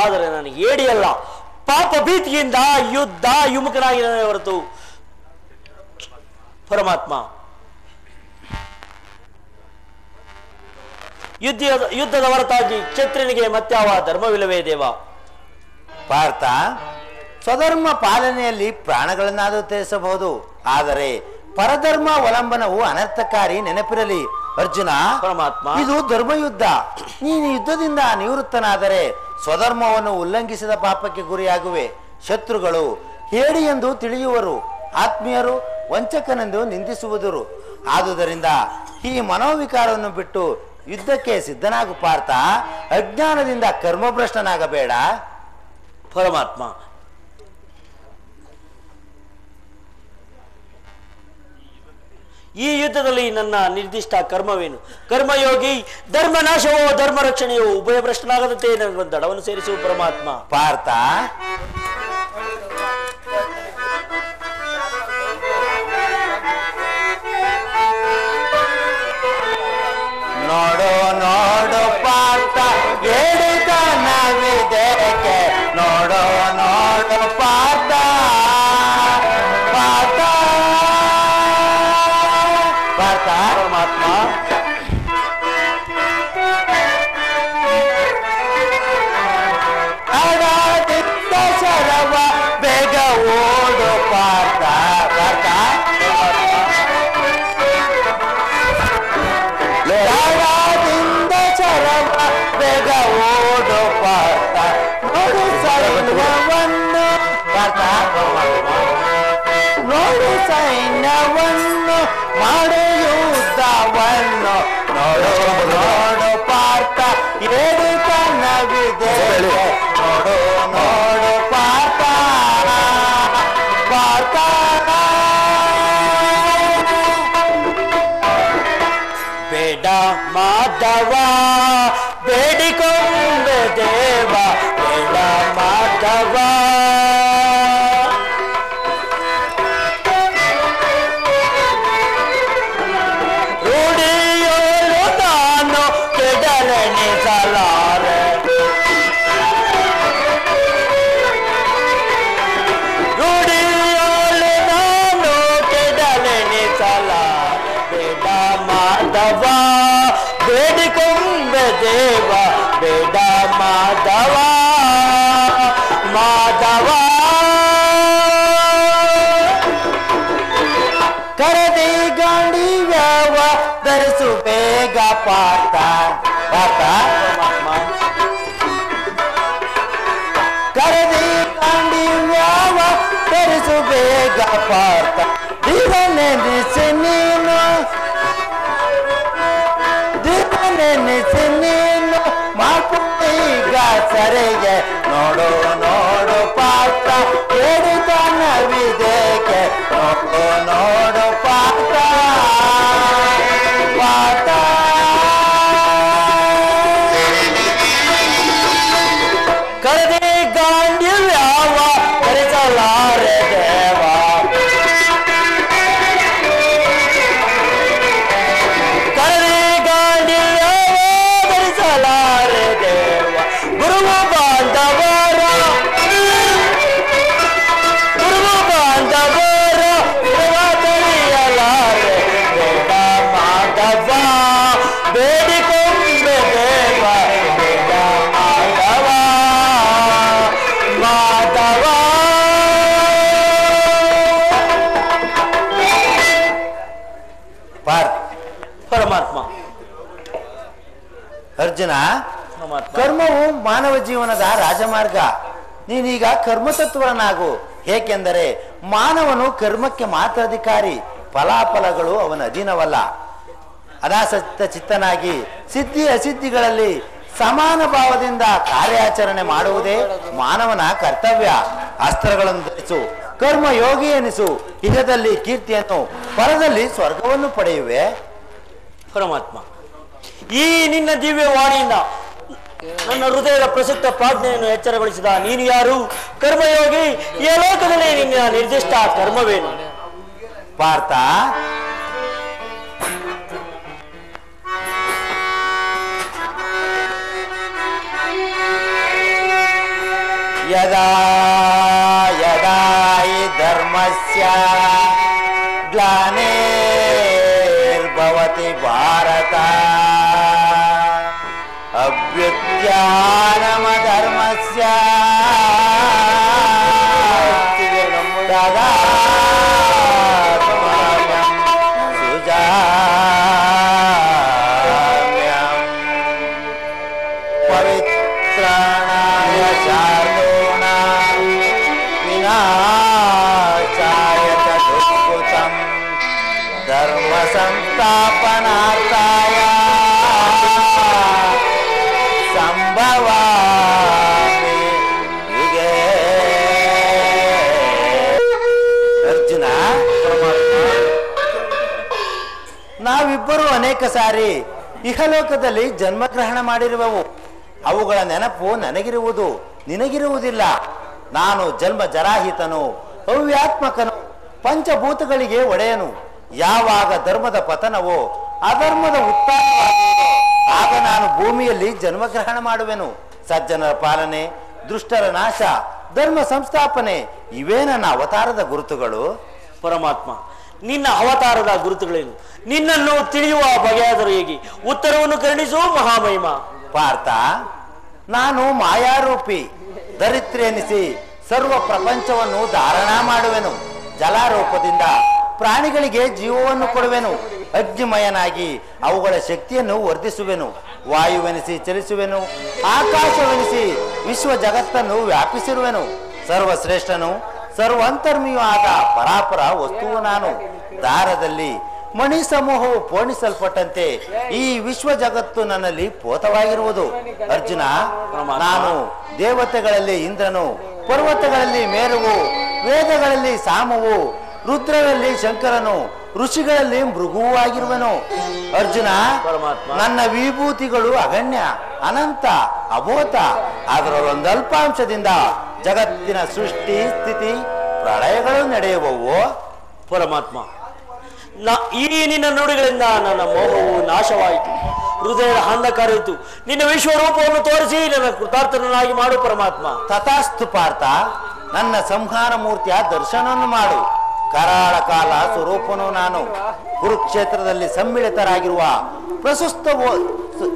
ಆದರೆ ನಾನು ಏಡಿಯಲ್ಲ. ಪಾಪ ಭೀತಿಯಿಂದ ಯುದ್ಧ ವಿಮುಖನಾಗಿದ್ದೇನೆ ಹೊರತು ಪರಮಾತ್ಮ. ಯುದ್ಧದ ಹೊರತಾಗಿ ಕ್ಷತ್ರಿಯನಿಗೆ ಮತ್ಯಾವ ಧರ್ಮವಿಲ್ಲವೇ ದೇವ? ಪಾರ್ಥ, ಸ್ವಧರ್ಮ ಪಾಲನೆಯಲ್ಲಿ ಪ್ರಾಣಗಳನ್ನಾದರೂ ತ್ಯಜಿಸಬಹುದು, ಆದರೆ ಪರಧರ್ಮ ಅವಲಂಬನವು ಅನರ್ಥಕಾರಿ. ನೆನಪಿರಲಿ ಅರ್ಜುನ, ಪರಮಾತ್ಮ, ಇದು ಧರ್ಮಯುದ್ಧ. ನೀನು ಯುದ್ಧದಿಂದ ನಿವೃತ್ತನಾದರೆ ಸ್ವಧರ್ಮವನ್ನು ಉಲ್ಲಂಘಿಸಿದ ಪಾಪಕ್ಕೆ ಗುರಿಯಾಗುವೆ. ಶತ್ರುಗಳು ಹೇಳಿ ಎಂದು ತಿಳಿಯುವರು, ಆತ್ಮೀಯರು ವಂಚಕನೆಂದು ನಿಂದಿಸುವುದರು. ಆದುದರಿಂದ ಈ ಮನೋವಿಕಾರವನ್ನು ಬಿಟ್ಟು ಯುದ್ಧಕ್ಕೆ ಸಿದ್ಧನಾಗು ಪಾರ್ಥ. ಅಜ್ಞಾನದಿಂದ ಕರ್ಮಭ್ರಷ್ಟನಾಗಬೇಡ. ಪರಮಾತ್ಮ, ಈ ಯುದ್ಧದಲ್ಲಿ ನನ್ನ ನಿರ್ದಿಷ್ಟ ಕರ್ಮವೇನು? ಕರ್ಮಯೋಗಿ, ಧರ್ಮನಾಶವೋ ಧರ್ಮ ರಕ್ಷಣೆಯೋ ಉಭಯ ಭ್ರಷ್ಟನಾಗದಂತೆ ನನ್ನ ದಡವನ್ನು ಸೇರಿಸುವ ಪರಮಾತ್ಮ. ಪಾರ್ಥ, ನೋಡು ನೋಡು ಪಾರ್ಥ, ಹೇಳಿದನವಿದೇಕೆ? ನೋಡು ನೋಡು ಪಾರ್ಥ, ಪಾರ್ಥ, ಪಾರ್ಥ. ಪರಮಾತ್ಮ, ಅಡಾದಿದ್ದ ಶರವ ಬೇಗ ಓಡು ಪಾರ್ಥ, ಪಾರ್ಥ. ದಿಂದ ಶರವ ಬೇಗ ಓಡು ಪಾರ್ಥ. ನೋಡು ಸೈನ್ಯವನ್ನು ಪಾರ್ಥ, ನೋಡು ಸೈನ್ಯವನ್ನು, ಮಾಡು ಯುದ್ಧವನ್ನು. ನೋಡು ನೋಡು ಪಾರ್ಥ, ಏಳು ಕನ್ನವಿದೆ. ನೋಡು ನೋಡು ಪಾರ್ಥ, ಪಾರ್ಥ. ಬೇಡ ಮಾಧವ ಬೇಡಿಕೊಂಡೆ ದೇವ, ಬೇಡ ಮಾಧವ. ರೂಢಿಯೋಳು ನಾನು ಕೆಡಲೆನಿಸಲಾರೆ, ರೂಢಿಯೋಳು ನಾನು ಕೆಡಲೆನಿಸಲಾರೆ. ಬೇಡ ಮಾಧವ ಬೇಡಿಕೊಂಬೆ ದೇವ, ಬೇಡ ಮಾಧವ, ಮಾಧವ. ಕರದಿ ಗಾಂಡಿವ್ಯವ ಧರಿಸು ಬೇಗ ಪಾರ್ಥ, ಪಾರ್ಥ. ಕರದಿ ಗಾಂಡಿವ್ಯವ ಧರಿಸು ಬೇಗ ಪಾರ್ಥ. ದಿವನೆನಿಸಿ ನೀನು, ದಿವನೆನಿಸಿ ನೀನು ಮಾಪುಈಗ ಸರಿಗೆ. ನೋಡು ನೋಡು ಪಾರ್ಥ, ಹೇಳಿದನವಿದೇಕೆ? ನೋಡು ನೋಡು ಪಾರ್ಥ, ಪಾರ್ಥ. ಕರದಿ ಗಾಂಡಿವ್ಯವ ಧರಿಸಲಾರೆ ದೇವ, ಕರದಿ ಗಾಂಡಿವ್ಯವ ಧರಿಸಲಾರೆ ಕರ್ಮವು ಮಾನವ ಜೀವನದ ರಾಜಮಾರ್ಗ. ನೀನೀಗ ಕರ್ಮತತ್ವನಾಗು. ಏಕೆಂದರೆ ಮಾನವನು ಕರ್ಮಕ್ಕೆ ಮಾತ್ರ ಅಧಿಕಾರಿ, ಫಲಾಫಲಗಳು ಅವನ ಅಧೀನವಲ್ಲ. ಅನಾಸಕ್ತ ಚಿತ್ತನಾಗಿ ಸಿದ್ಧಿ ಅಸಿದ್ಧಿಗಳಲ್ಲಿ ಸಮಾನ ಭಾವದಿಂದ ಕಾರ್ಯಾಚರಣೆ ಮಾಡುವುದೇ ಮಾನವನ ಕರ್ತವ್ಯ. ಅಸ್ತ್ರಗಳನ್ನು ಧರಿಸು, ಕರ್ಮ ಯೋಗಿ ಎನಿಸು. ಇಹದಲ್ಲಿ ಕೀರ್ತಿಯನ್ನು, ಪರದಲ್ಲಿ ಸ್ವರ್ಗವನ್ನು ಪಡೆಯುವೆ. ಪರಮಾತ್ಮ, ಈ ನಿನ್ನ ದಿವ್ಯ ವಾಣಿಯಿಂದ ನನ್ನ ಹೃದಯದ ಪ್ರಸಕ್ತ ಪ್ರಾಜ್ಞೆಯನ್ನು ಎಚ್ಚರಗೊಳಿಸಿದ ನೀನು ಯಾರು? ಕರ್ಮಯೋಗಿ. ಈ ಲೋಕದಲ್ಲಿ ನಿನ್ನ ನಿರ್ದಿಷ್ಟ ಕರ್ಮವೇನು? ಪಾರ್ಥ, ಯದಾ ಯದಾ ಹಿ ಧರ್ಮಸ್ಯ ಗ್ಲಾನಿರ್ಭವತಿ ಭಾರತ ಅಭ್ಯುತ್ಥಾನಮಧರ್ಮಸ್ಯ ತದಾತ್ಮಾನಂ ಸುಜಾಮ್ಯಂ ಪವಿತ್ರಾಣಾಯ ಶಾರ್ದೂಲ ವಿನಾಶಾಯ ಚ ದುಷ್ಕೃತಂ ಧರ್ಮ ಸಂಸ್ಥಾಪನಾರ್ಥಾಯ ಸಂಭವಾಮಿ ಯುಗೇ. ಅರ್ಜುನ, ನಾವಿಬ್ಬರು ಅನೇಕ ಸಾರಿ ಇಹಲೋಕದಲ್ಲಿ ಜನ್ಮಗ್ರಹಣ ಮಾಡಿರುವೆವು. ಅವುಗಳ ನೆನಪು ನನಗಿರುವುದು, ನಿನಗಿರುವುದಿಲ್ಲ. ನಾನು ಜನ್ಮ ಜರಾಹಿತನು, ಅವ್ಯಾತ್ಮಕನು, ಪಂಚಭೂತಗಳಿಗೆ ಒಡೆಯನು. ಯಾವಾಗ ಧರ್ಮದ ಪತನವೋ ಅಧರ್ಮದ ಉತ್ಥಾನವಾಗುವುದೋ ಆಗ ನಾನು ಭೂಮಿಯಲ್ಲಿ ಜನ್ಮಗ್ರಹಣ ಮಾಡುವೆನು. ಸಜ್ಜನರ ಪಾಲನೆ, ದುಷ್ಟರ ನಾಶ, ಧರ್ಮ ಸಂಸ್ಥಾಪನೆ ಇವೇ ನನ್ನ ಅವತಾರದ ಗುರುತುಗಳು. ಪರಮಾತ್ಮ, ನಿನ್ನ ಅವತಾರದ ಗುರುತುಗಳೇನು? ನಿನ್ನನ್ನು ತಿಳಿಯುವ ಬಗೆಯಾದರೂ ಹೇಗೆ? ಉತ್ತರವನ್ನು ಕರುಣಿಸು ಮಹಾಮಹಿಮ. ಪಾರ್ಥ, ನಾನು ಮಾಯಾರೂಪಿ ದರಿದ್ರ ಎನಿಸಿ ಸರ್ವ ಪ್ರಪಂಚವನ್ನು ಧಾರಣ ಮಾಡುವೆನು. ಜಲಾರೂಪದಿಂದ ಪ್ರಾಣಿಗಳಿಗೆ ಜೀವವನ್ನು ಕೊಡುವೆನು. ಅಗ್ನಿಮಯನಾಗಿ ಅವುಗಳ ಶಕ್ತಿಯನ್ನು ವರ್ಧಿಸುವೆನು. ವಾಯುವೆನಿಸಿ ಚಲಿಸುವೆನು. ಆಕಾಶವೆನಿಸಿ ವಿಶ್ವ ಜಗತ್ತನ್ನು ವ್ಯಾಪಿಸಿರುವೆನು. ಸರ್ವಶ್ರೇಷ್ಠನು, ಸರ್ವಾಂತರ್ಮಿಯೂ ಆದ ಪರಾಪರ ವಸ್ತುವು ನಾನು. ದಾರದಲ್ಲಿ ಮಣಿ ಸಮೂಹವು ಪೋಣಿಸಲ್ಪಟ್ಟಂತೆ ಈ ವಿಶ್ವ ಜಗತ್ತು ನನ್ನಲ್ಲಿ ಪೋತವಾಗಿರುವುದು. ಅರ್ಜುನ, ನಾನು ದೇವತೆಗಳಲ್ಲಿ ಇಂದ್ರನು, ಪರ್ವತಗಳಲ್ಲಿ ಮೇರುವು, ವೇದಗಳಲ್ಲಿ ಸಾಮವು, ರುದ್ರರಲ್ಲಿ ಶಂಕರನು, ಋಷಿಗಳಲ್ಲಿ ಮೃಗುವೂ ಆಗಿರುವನು. ಅರ್ಜುನ, ನನ್ನ ವಿಭೂತಿಗಳು ಅಗಣ್ಯ, ಅನಂತ, ಅಭೂತ. ಅದರಲ್ಲೊಂದು ಅಲ್ಪಾಂಶದಿಂದ ಜಗತ್ತಿನ ಸೃಷ್ಟಿ, ಸ್ಥಿತಿ, ಪ್ರಳಯಗಳು ನಡೆಯುವವು. ಪರಮಾತ್ಮ, ಈ ನಿನ್ನ ನುಡಿಗಳಿಂದ ನನ್ನ ಮೋಹವು ನಾಶವಾಯಿತು, ಹೃದಯದ ಅಂಧಕಾರ ಇತ್ತು. ನಿನ್ನ ವಿಶ್ವರೂಪವನ್ನು ತೋರಿಸಿ ನನ್ನ ಕೃತಾರ್ಥನಾಗಿ ಮಾಡು ಪರಮಾತ್ಮ. ತಥಾಸ್ತು ಪಾರ್ಥ, ನನ್ನ ಸಂಹಾರ ಮೂರ್ತಿಯ ದರ್ಶನವನ್ನು ಮಾಡು. ಕರಾಳ ಕಾಲ ಸ್ವರೂಪನು ನಾನು. ಕುರುಕ್ಷೇತ್ರದಲ್ಲಿ ಸಮ್ಮಿಳಿತರಾಗಿರುವ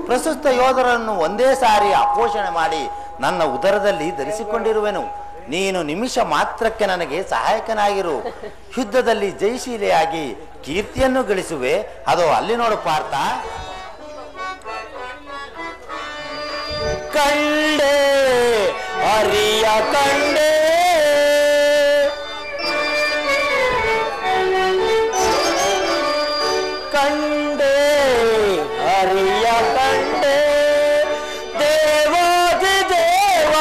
ಪ್ರಸುಸ್ತ ಯೋಧರನ್ನು ಒಂದೇ ಸಾರಿ ಅಪೋಷಣೆ ಮಾಡಿ ನನ್ನ ಉದರದಲ್ಲಿ ಧರಿಸಿಕೊಂಡಿರುವೆನು. ನೀನು ನಿಮಿಷ ಮಾತ್ರಕ್ಕೆ ನನಗೆ ಸಹಾಯಕನಾಗಿರು. ಯುದ್ಧದಲ್ಲಿ ಜಯಶೀಲಿಯಾಗಿ ಕೀರ್ತಿಯನ್ನು ಗಳಿಸುವೆ. ಅದು ಅಲ್ಲಿ ನೋಡು ಪಾರ್ಥ. ಕಂಡೆ ಹರಿಯ ಕಂಡೆ, ಕಂಡೆ ಹರಿಯ ಕಂಡೆ, ದೇವಾದಿ ದೇವ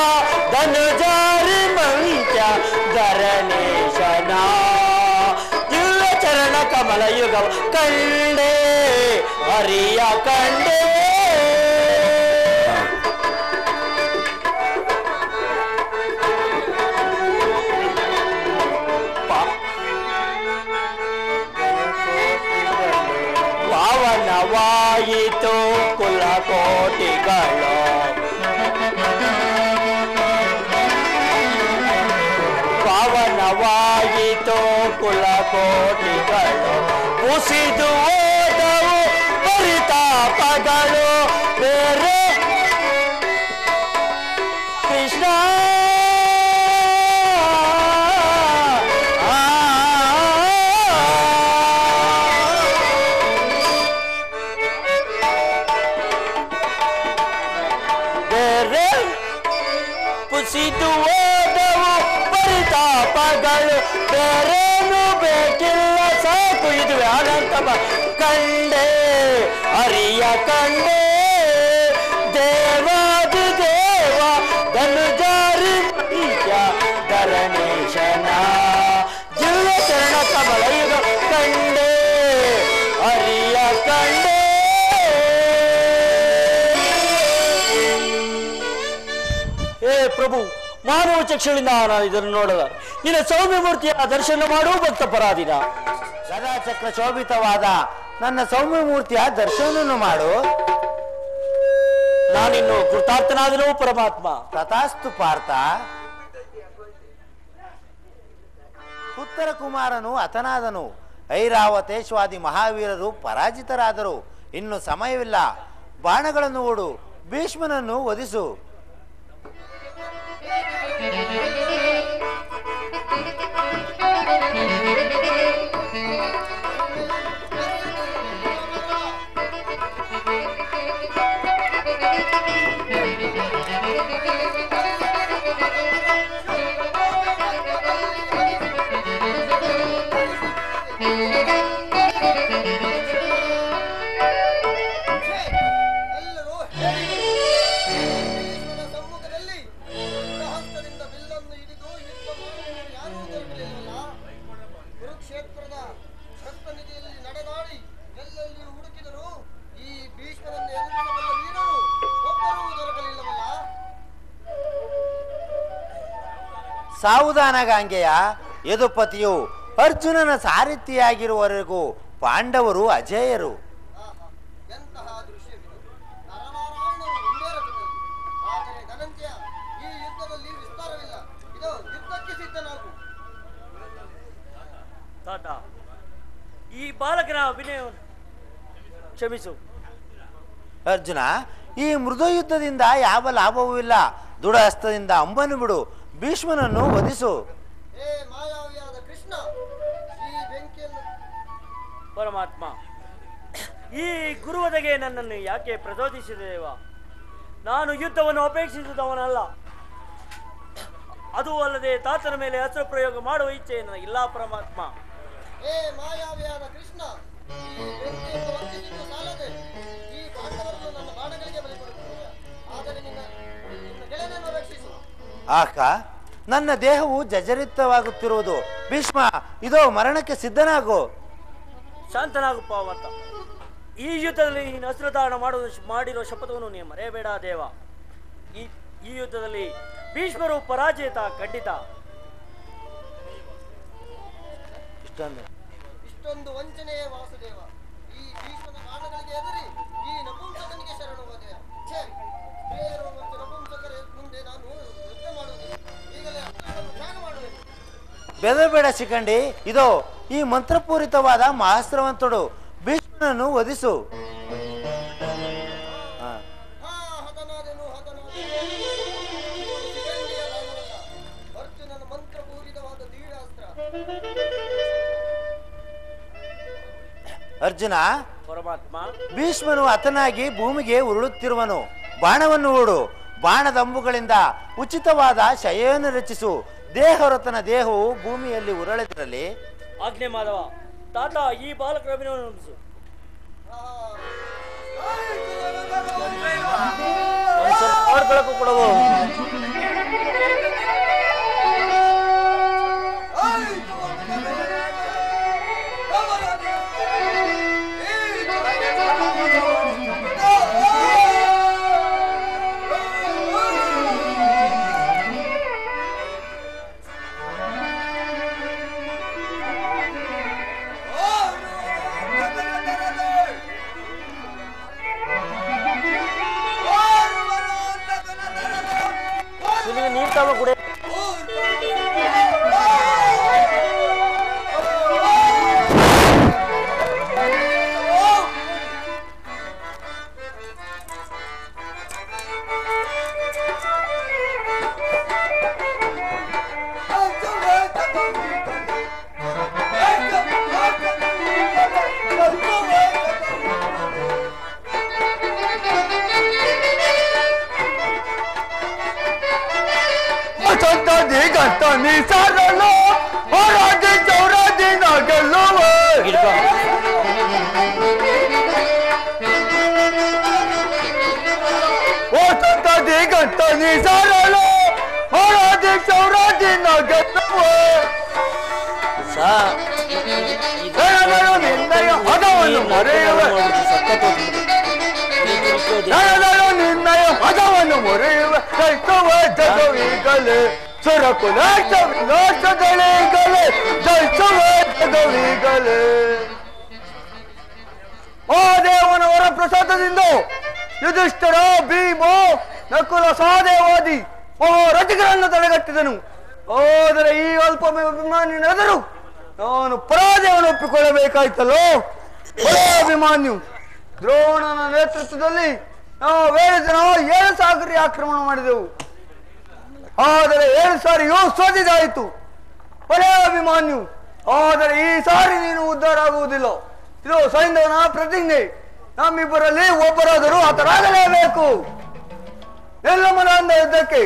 ಧನುಜಾರಿ ಮಂಚ ಧರಣೇಶನ ದಿವ್ಯ ಚರಣ ಕಮಲ ಯುಗ ಕಂಡೆ ಹರಿಯ ಕಂಡೆ. ಪಾವನವಾಯಿತು ಕುಲಕೋಟಿಗಳು, ಪಾವನವಾಯಿತು ಕುಲಕೋಟಿಗಳು, ಕುಸಿದು ಹೋದವು ಪರಿತಾಪಗಳು. ಬೇರೆ ಕೃಷ್ಣ ಬೇರೆ ಕುಸಿದು ಓದವು ಪರಿತಾಪಗಳು ಬೇರೇನು ಬೇಕಿಲ್ಲ ಸಾಕು ಇದುವೆ ಅನಂತ ಕಂಡೆ ಅರಿಯ ಕಂಡೆ ದೇವಾದಿ ದೇವ ಧನುಜಾರಿ ಧರಣೇಶನ ಜಿಲ್ಲ ಚರಣ ಕಮಲಯುಗ ಕಂಡೆ ಅರಿಯ ಕಂಡೆ. ಹೇ ಪ್ರಭು, ಮಾನವ ಚಕ್ಷುಗಳಿಂದ ನಾನು ಇದನ್ನು ನೋಡದ ನಿನ್ನ ಸೌಮ್ಯ ಮೂರ್ತಿಯ ದರ್ಶನ ಮಾಡು ಭಕ್ತ ಪರಾಧೀನ. ಗದಾಚಕ್ರ ಶೋಭಿತವಾದ ನನ್ನ ಸೌಮ್ಯ ಮೂರ್ತಿಯ ದರ್ಶನವನ್ನು ಮಾಡು. ನಾನಿನ್ನು ಕೃತಾರ್ಥನಾದನು ಪರಮಾತ್ಮ. ತಥಾಸ್ತು ಪಾರ್ಥ. ಪುತ್ರ ಕುಮಾರನು ಹತನಾದನು, ಐರಾವತೇಶ್ವಾದಿ ಮಹಾವೀರರು ಪರಾಜಿತರಾದರು. ಇನ್ನು ಸಮಯವಿಲ್ಲ, ಬಾಣಗಳನ್ನು ಓಡು, ಭೀಷ್ಮನನ್ನು ವಧಿಸು. ಸಾವುದಾನಗಾಂಗೆಯ ಯದುಪತಿಯು ಅರ್ಜುನನ ಸಾರಥಿಯಾಗಿರುವವರೆಗೂ ಪಾಂಡವರು ಅಜೇಯರು. ತಾತ, ಈ ಬಾಲಕನ ಅಭಿನಯವನ್ನು ಕ್ಷಮಿಸು. ಅರ್ಜುನ, ಈ ಮೃದು ಯುದ್ಧದಿಂದ ಯಾವ ಲಾಭವೂ ಇಲ್ಲ. ದೃಢಹಸ್ತದಿಂದ ಅಂಬನ್ನು ಬಿಡು, ಭೀಷ್ಮನನ್ನು ವಧಿಸು. ಪರಮಾತ್ಮ, ಈ ಗುರುವದೆಗೆ ನನ್ನನ್ನು ಯಾಕೆ ಪ್ರಚೋದಿಸಿದೇವ? ನಾನು ಯುದ್ಧವನ್ನು ಅಪೇಕ್ಷಿಸಿದವನಲ್ಲ. ಅದು ಅಲ್ಲದೆ ತಾತನ ಮೇಲೆ ಅಸ್ತ್ರ ಪ್ರಯೋಗ ಮಾಡುವ ಇಚ್ಛೆ ನನಗಿಲ್ಲ ಪರಮಾತ್ಮ. ಆಕ, ನನ್ನ ದೇಹವು ಜರ್ಜರಿತವಾಗುತ್ತಿರುವುದು. ಭೀಷ್ಮ, ಇದೋ ಮರಣಕ್ಕೆ ಸಿದ್ಧನಾಗು. ಶಾಂತನಾಗು ಪಾವತ. ಈ ಯುದ್ಧದಲ್ಲಿ ನೀನು ಅಸ್ತ್ರಧಾರಣ ಮಾಡಿರೋ ಶಪಥವನ್ನು ನೀನು ಮರೆಯಬೇಡ ದೇವ. ಈ ಯುದ್ಧದಲ್ಲಿ ಭೀಷ್ಮರು ಪರಾಜಯಿತ ಖಂಡಿತ. ಇಷ್ಟೊಂದು ವಂಚನೆಯೇ ವಾಸುದೇವ. ಈ ಭೀಷ್ಮನ ಬಾಣಗಳಿಗೆ ಎದುರಿ ಈ ನಪುಂಸಕನಿಗೆ ಶರಣು ಹೋದೆಯ. ಸ್ತ್ರೀಯರು ಮತ್ತು ನಪುಂಸಕರ ಮುಂದೆ ನಾನು ಯುದ್ಧ ಮಾಡುವುದಿಲ್ಲ. ಈಗಲೇ ತ್ಯಾಗ ಮಾಡುವೆನು. ಬೆದರಬೇಡ ಶಿಖಂಡಿ, ಇದೋ ಈ ಮಂತ್ರಪೂರಿತವಾದ ಮಹಾಸ್ತ್ರವಂತುಡು, ಭೀಷ್ಮನನ್ನು ವಧಿಸು. ಹತನಾದೆನು ಅರ್ಜುನನ ಮಂತ್ರಪೂರಿತವಾದ ದೀಢಾಸ್ತ್ರ. ಅರ್ಜುನ, ಪರಮಾತ್ಮ, ಭೀಷ್ಮನು ಹತನಾಗಿ ಭೂಮಿಗೆ ಉರುಳುತ್ತಿರುವನು. ಬಾಣವನ್ನು ಓಡು, ಬಾಣದ ಅಂಬುಗಳಿಂದ ಉಚಿತವಾದ ಶಯವನ್ನು ರಚಿಸು. ದೇಹರತನ ದೇಹವು ಭೂಮಿಯಲ್ಲಿ ಉರುಳಿದಿರಲಿ. ಆಜ್ಞೆ ಮಾಧವ. ತಾತ, ಈ ಬಾಲಕರ ಅಭಿನಯವನ್ನು ಮುಗಿಸು. ಬೆಳಕು ಕೊಡವು. ನೀರು ತಗೊಂಡು ಕುಡಿ. ದಿಗಂತ ನಿಸಾರಲು ಹೊರದಿ ಚೌರದಿನ ಗೆಲ್ಲುವ ಓಟ ದಿಗಂತ ನಿಸಾರಲು ಹೊರದಿ ಚೌರದಿನ ಗೆಲ್ಲುವ ನಿನ್ನಯ ಹದವನ್ನು ಮೊರೆಯುವೆ ನಿನ್ನಯ ಹದವನ್ನು ಮೊರೆಯುವೆ ಜಯಿಸುವ ಜಗವಿಗಲೇ ಸುರಕುಲ ವಿನಾಶಗಳೀಗಲೇ ಜಯಿಸುವ ಜಗವಿಗಲೇ ಆ ದೇವನವರ ಪ್ರಸಾದದಿಂದ ಯುಧಿಷ್ಠಿರ ಭೀಮ ನಕುಲ ಸಹದೇವಾದಿ ಮಹಾರಥಿಗಳನ್ನು ತಡೆಗಟ್ಟಿದನು. ಆದರೆ ಈ ಅಲ್ಪ ಅಭಿಮಾನಿಯಾದರೂ ನಾನು ಪರಾಜಯವನ್ನು ಒಪ್ಪಿಕೊಳ್ಳಬೇಕಾಯ್ತಲ್ಲೋ. ಅಭಿಮಾನ್ಯು ದ್ರೋಣನ ನೇತೃತ್ವದಲ್ಲಿ ನಾವು 7 ಸಾಗರಿ ಆಕ್ರಮಣ ಮಾಡಿದೆವು. ಆದರೆ 7 ಸಾರಿಯೂ ಸೋತಿದಾಯಿತು. ಅಭಿಮಾನ್ಯು, ಆದರೆ ಈ ಸಾರಿ ನೀನು ಉದ್ಧಾರ ಆಗುವುದಿಲ್ಲ. ಇದು ಸೈಂಧವನ ಪ್ರತಿಜ್ಞೆ. ನಮ್ಮಿಬ್ಬರಲ್ಲಿ ಒಬ್ಬರಾದರೂ ಆತರಾಗಲೇಬೇಕು. ಎಲ್ಲ ಮನದ ಯುದ್ಧಕ್ಕೆ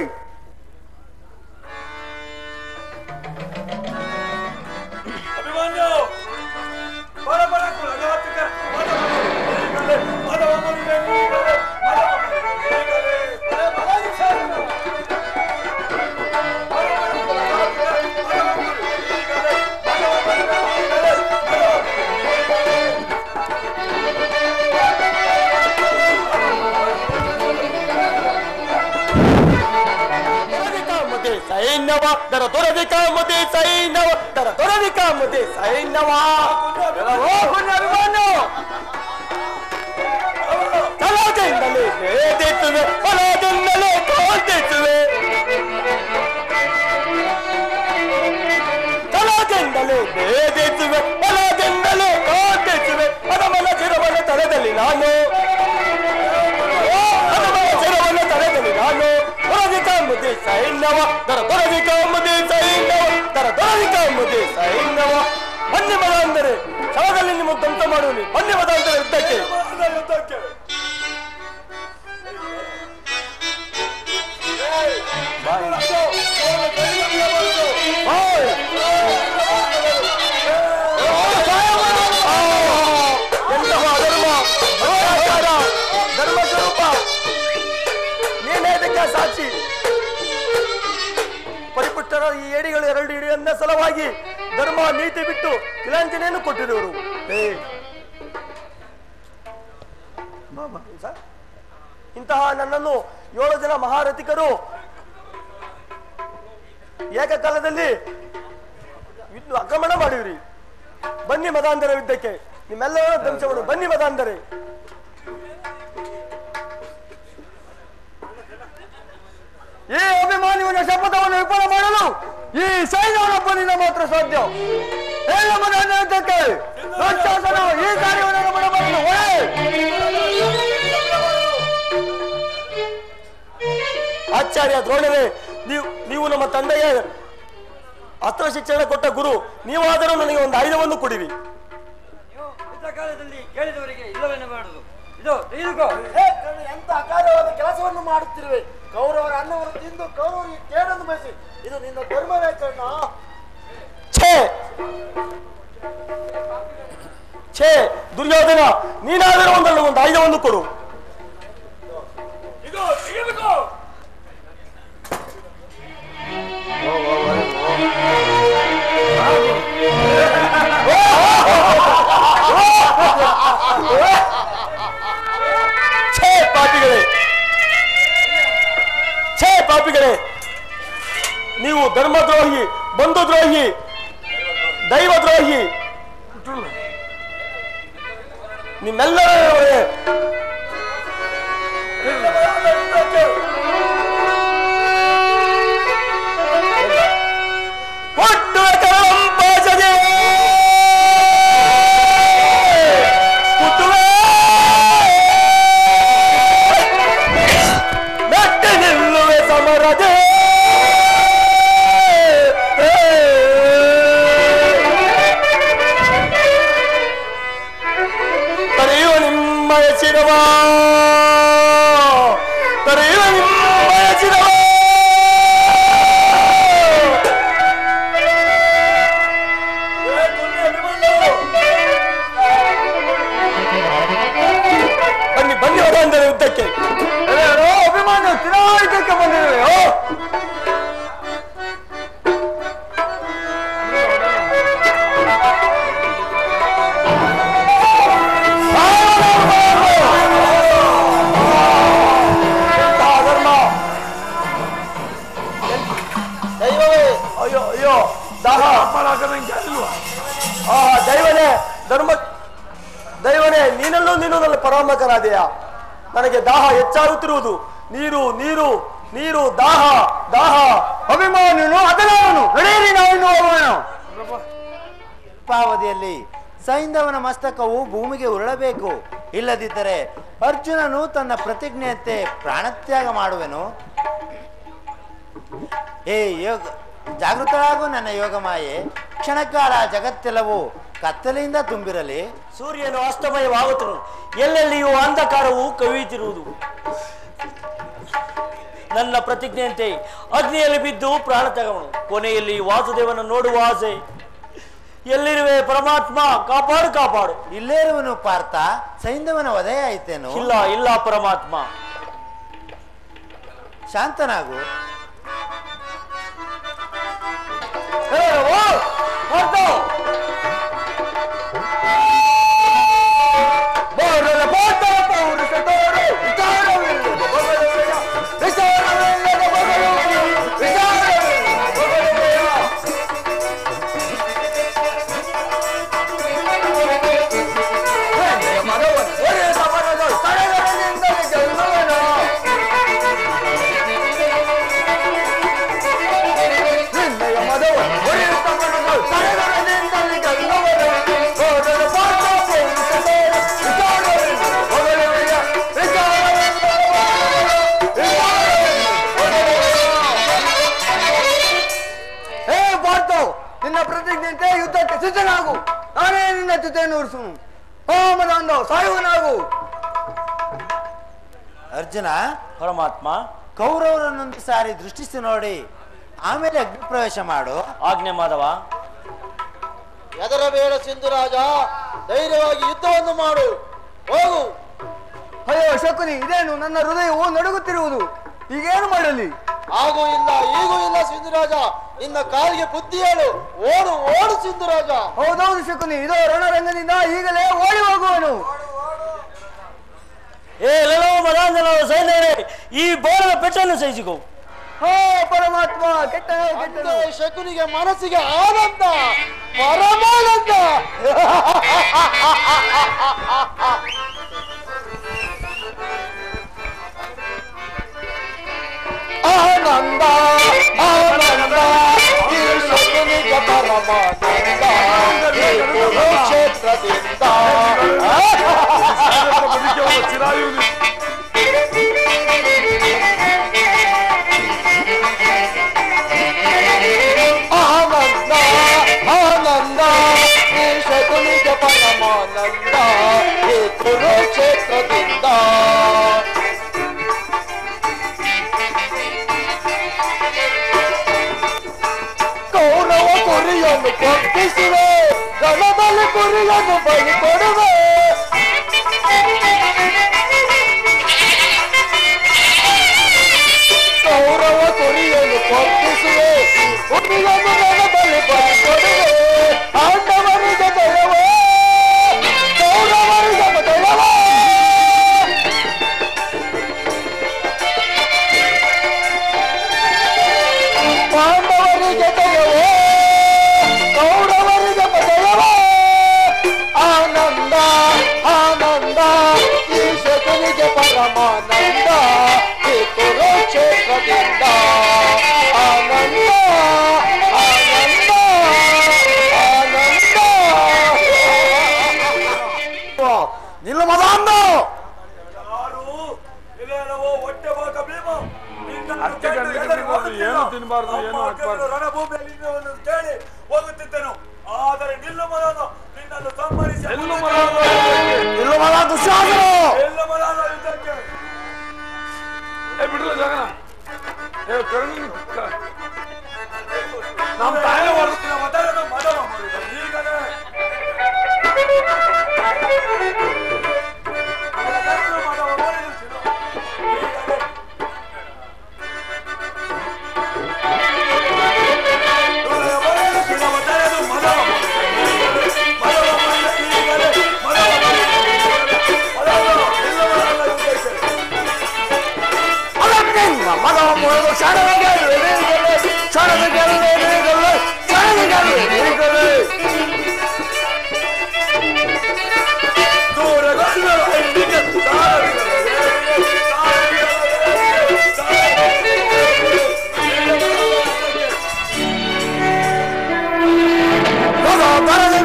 ಸೈನ್ಯವ ದರ ತೊರದಿಕ ಮುದಿ ಸೈನ್ಯವ ದರ ತೊರದಿಕ ಮುದಿ ಸೈನ್ಯವ ಕಲಾದಿಂದಲೇ ಬೇದಿಸುವೆ ಕಲಾದಿಂದಲೇ ಕಾಂತಿಸುವೆ ಕಲಾದಿಂದಲೇ ಬೇದಿಸುವೆ ಕಲಾದಿಂದಲೇ ಕಾಂತಿಸುವೆ ಅದಮನ ಚಿರವನ ತಲೆದಲ್ಲಿ ನಾನು ಅದಮನ ಚಿರವನ ತಲೆದಲ್ಲಿ ನಾನು ತೊರದಿಕ ಮುದಿ ಸೈನ್ಯವ ದರ ತೊರದಿಕ ಮುದಿ ಸೈನ್ಯವ ದರ ತೊರದಿಕ ಮುದಿ ಸೈನ್ಯವ ಬನ್ನಿ ಮದ ಅಂದರೆ ಶವದಲ್ಲಿ ನಿಮ್ಮ ದಂತ ಮಾಡುವನಿ ಬನ್ನಿ ಮದ ಅಂದರೆ ಯುದ್ಧಕ್ಕೆ ಎಂತಹ ಧರ್ಮ ಧರ್ಮ ಸ್ವರೂಪ ನೀನೇ ಇದಕ್ಕೆ ಸಾಕ್ಷಿ. ಪರಿಪುಷ್ಟರ ಈ ಏಡಿಗಳು 2 ಇಡಿಯನ್ನ ಸಲುವಾಗಿ ಧರ್ಮ ನೀತಿ ಬಿಟ್ಟು ತಿಲಾಂಜನೆಯನ್ನು ಕೊಟ್ಟಿರುವರು. ಇಂತಹ ನನ್ನನ್ನು 7 ಜನ ಮಹಾರಥಿಕರು ಏಕಕಾಲದಲ್ಲಿ ಆಕ್ರಮಣ ಮಾಡಿವ್ರಿ. ಬನ್ನಿ ಮದಾಂಧರ ಯುದ್ಧಕ್ಕೆ, ನಿಮ್ಮೆಲ್ಲರ ಧ್ವಂಸಗಳು ಬನ್ನಿ ಮದಾಂಧರೆ. ಈ ಅಭಿಮಾನಿಯವನ ಶಪಥವನ್ನು ವಿಫಲ ಮಾಡಲು ಈ ಸೈನ್ಯವನೊಬ್ಬನಿಂದ ಮಾತ್ರ ಸಾಧ್ಯ. ಎಲ್ಲ ಮನ ಯುದ್ಧಕ್ಕೆ ರಾಕ್ಷಸನು ಈ ಕಾರ್ಯವನ್ನು ಮಾಡಬಾರದು. ಆಚಾರ್ಯ ದ್ರೋಣರೇ, ನೀವು ನಮ್ಮ ತಂದೆಗೆ ಅಸ್ತ್ರ ಶಿಕ್ಷಣ ಕೊಟ್ಟ ಗುರು, ನೀವಾದರೂ ನನಗೆ ಒಂದು ಆಯುಧವನ್ನು ಕೊಡಿರಿ. ಕಾಲದಲ್ಲಿ ಕೇಳಿದವರಿಗೆ ಇಲ್ಲವೆನ್ನಬಾರದು. ಇದು ತೆಗೆದುಕೋ. ಎಂತ ಅಕಾರ್ಯವಾದ ಕೆಲಸವನ್ನು ಮಾಡುತ್ತಿರುವೆ. ಕೌರವರ ಅನ್ನವನ್ನು ತಿಂದು ಕೌರವರಿಗೆ ಕೇಡನ್ನು ಬಯಸಿ ಇದು ನಿನ್ನ ಧರ್ಮವೇ ಕಣ್ಣ. ಛೇ ದುರ್ಯೋಧನ, ನೀನಾದರೂ ಒಂದು ಆಯುಧವನ್ನು ಕೊಡು. ಪಾಪಿಗಳೇ, ನೀವು ಧರ್ಮದ್ರೋಹಿ, ಬಂಧುದ್ರೋಹಿ, ದೈವದ್ರೋಹಿ, ನಿಮ್ಮೆಲ್ಲರೇ ನಮ್ಮನ್ನು ತಿರುಗಾಡಿಕೆ ಬಂದಿರುವೆಯೋ? ಅಯ್ಯೋ ಅಯ್ಯೋ ದಾಹ ದೈವನೇ ಧರ್ಮ ದೈವನೇ ನೀನಲ್ಲೂ ನೀನು ನನ್ನ ಪರಾಮಕರಾದೆಯಾ. ನನಗೆ ದಾಹ ಹೆಚ್ಚಾಗುತ್ತಿರುವುದು. ನೀರು ನೀರು ನೀರು ದಾಹ ದಾಹ. ಅಭಿಮಾನಿಯನು ಅದನವನು ನಡೆಯಿರಿ ನಾವು ಹೋಗೋಣ. ಅಲ್ಪಾವಧಿಯಲ್ಲಿ ಸೈಂಧವನ ಮಸ್ತಕವು ಭೂಮಿಗೆ ಉರುಳಬೇಕು. ಇಲ್ಲದಿದ್ದರೆ ಅರ್ಜುನನು ತನ್ನ ಪ್ರತಿಜ್ಞೆಯಂತೆ ಪ್ರಾಣತ್ಯಾಗ ಮಾಡುವೆನು. ಏ ಯೋಗ ಜಾಗೃತರಾಗು ನನ್ನ ಯೋಗ ಮಾಯೆ. ಕ್ಷಣಕಾಲ ಜಗತ್ತೆಲ್ಲವೂ ಕತ್ತಲೆಯಿಂದ ತುಂಬಿರಲಿ. ಸೂರ್ಯನು ಅಸ್ತಮಯವಾಗುತ್ತನು, ಎಲ್ಲೆಲ್ಲಿಯೂ ಅಂಧಕಾರವು ಕವಿಯುತ್ತಿರುವುದು. ನನ್ನ ಪ್ರತಿಜ್ಞೆಯಂತೆ ಅಗ್ನಿಯಲ್ಲಿ ಬಿದ್ದು ಪ್ರಾಣ ತ್ಯಾಗವನು. ಕೊನೆಯಲ್ಲಿ ವಾಸುದೇವನ ನೋಡುವ ಆಸೆ. ಎಲ್ಲಿರುವೆ ಪರಮಾತ್ಮ, ಕಾಪಾಡು ಕಾಪಾಡು. ಇಲ್ಲೇ ಇರುವನು ಪಾರ್ಥ. ಸೈಂಧವನ ವಧೆ ಆಯ್ತೇನು? ಇಲ್ಲ ಇಲ್ಲ ಪರಮಾತ್ಮ. ಶಾಂತನಾಗು. ನಿನ್ನ ಪ್ರತಿಜ್ಞೆಯಂತೆ ಯುದ್ಧಕ್ಕೆ ಸಿದ್ಧನಾಗು. ನಾನೇ ನಿನ್ನ ಜೊತೆಯನ್ನು ಉರಿಸುನು. ಹೋಮದಂದ ಸಾಯುವನಾಗು. ಅರ್ಜುನ, ಪರಮಾತ್ಮ, ಕೌರವರನ್ನೊಂದು ಸಾರಿ ದೃಷ್ಟಿಸಿ ನೋಡಿ ಆಮೇಲೆ ಅಗ್ನಿ ಪ್ರವೇಶ ಮಾಡು. ಆಜ್ಞೆ ಮಾಧವ. ಹೆದರಬೇಡ ಸಿಂಧುರಾಜ, ಧೈರ್ಯವಾಗಿ ಯುದ್ಧವನ್ನು ಮಾಡು. ಹೋಗು. ಅಯ್ಯೋ ಶಕುನಿ, ಇದೇನು ನನ್ನ ಹೃದಯವು ನಡುಗುತ್ತಿರುವುದು. ಈಗೇನು ಮಾಡಲಿ? ಹಾಗೂ ಇಲ್ಲ ಈಗೂ ಇಲ್ಲ ಸಿಂಧುರಾಜ. ನಿನ್ನ ಕಾಲಿಗೆ ಬುದ್ಧಿ ಹೇಳು. ಓಡು ಓಡು ಸಿಂಧುರಾಜ. ಹೌದೌದು ಶಕುನಿ, ಇದೋ ರಣರಂಗದಿಂದ ಈಗಲೇ ಓಡಿ ಹೋಗುವನು. ಏ ಲಲೋ ಮದಾಂಜನ ಸೈನ್ಯವೇ, ಈ ಬೋಳದ ಪೆಟ್ಟನ್ನು ಸಹಿಸಿಕೋ. ಹೋ ಪರಮಾತ್ಮ, ಕೆಟ್ಟ ಶಕುನಿಗೆ ಮನಸ್ಸಿಗೆ ಆನಂದ, ಪರಮಾನಂದ. ಆನಂದ ಆನಂದ ಈ ಶಕುನಿಗೆ ಪರಮಾನಂದ. ಕ್ಷೇತ್ರದಿಂದ ಆನಂದ ಆನಂದ ಈ ಶಕುನಿಗೆ ಪರಮಾನಂದ. ಈ ಕುರುಕ್ಷೇತ್ರದಿಂದ ಕೌರವ ಕುರಿಯನ್ನು ಕೊಟ್ಟಿಸುವೆ, ರಣದಲ್ಲಿ ಕುರಿಯನ್ನು ಬಲಿ ಕೊಡುವೆ. ಕೌರವ ಕುರಿಯನ್ನು ಕೊಟ್ಟಿಸುವೆ, ಕುರಿಯನ್ನು ರಣದಲ್ಲಿ ಬಲಿ ಕೊಡುವೆ. ಪಾಂಡವರಿಗೆ ಜಯವೇ, ಕೌರವರಿಗೆ ಜಯವೇ. ಪಾಂಡವರಿಗೆ ಜಯವೇ, ಕೌರವರಿಗೆ ಜಯವೇ. ಆನಂದ ಆನಂದ ಈ ಶಕುನಿಗೆ ಪರಮಾನಂದ. ಈ ಕುರುಕ್ಷೇತ್ರದಿಂದ ಆನಂದ ಆನಂದ ಆನಂದ. ನಿಲ್ಲ ಮದಾಂಧ. ಏನು ತಿನ್ನಬಾರ್ದು, ಏನು ಹಾಕಬಾರ್ದು. ರಣಭೂಮಿಯಲ್ಲಿ ಕೇಳಿ ಹೋಗುತ್ತಿದ್ದನು. ಆದರೆ ನಿಲ್ಲು ಮದಾನ ನಿನ್ನನ್ನು ಸಂಹರಿಸಿ ಯುದ್ಧಕ್ಕೆ ಬಿಡಲ್ಲ ಜಗನ. ನಮ್ಮ ತಾಯಿ ಮದನ ಮದವ ಈಗಲೇ ನಿಮ್ಮ ಮಗ ಮುಳುಗು ಕ್ಷಣದ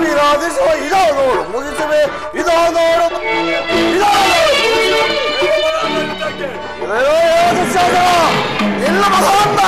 ವಿರೋಧಿಸುವ ಇದೋ ನೋಡು ಮುಗಿಸುವೆ ಇದೋ ನೋಡು ನಿನ್ನ ಮಗವನ್ನ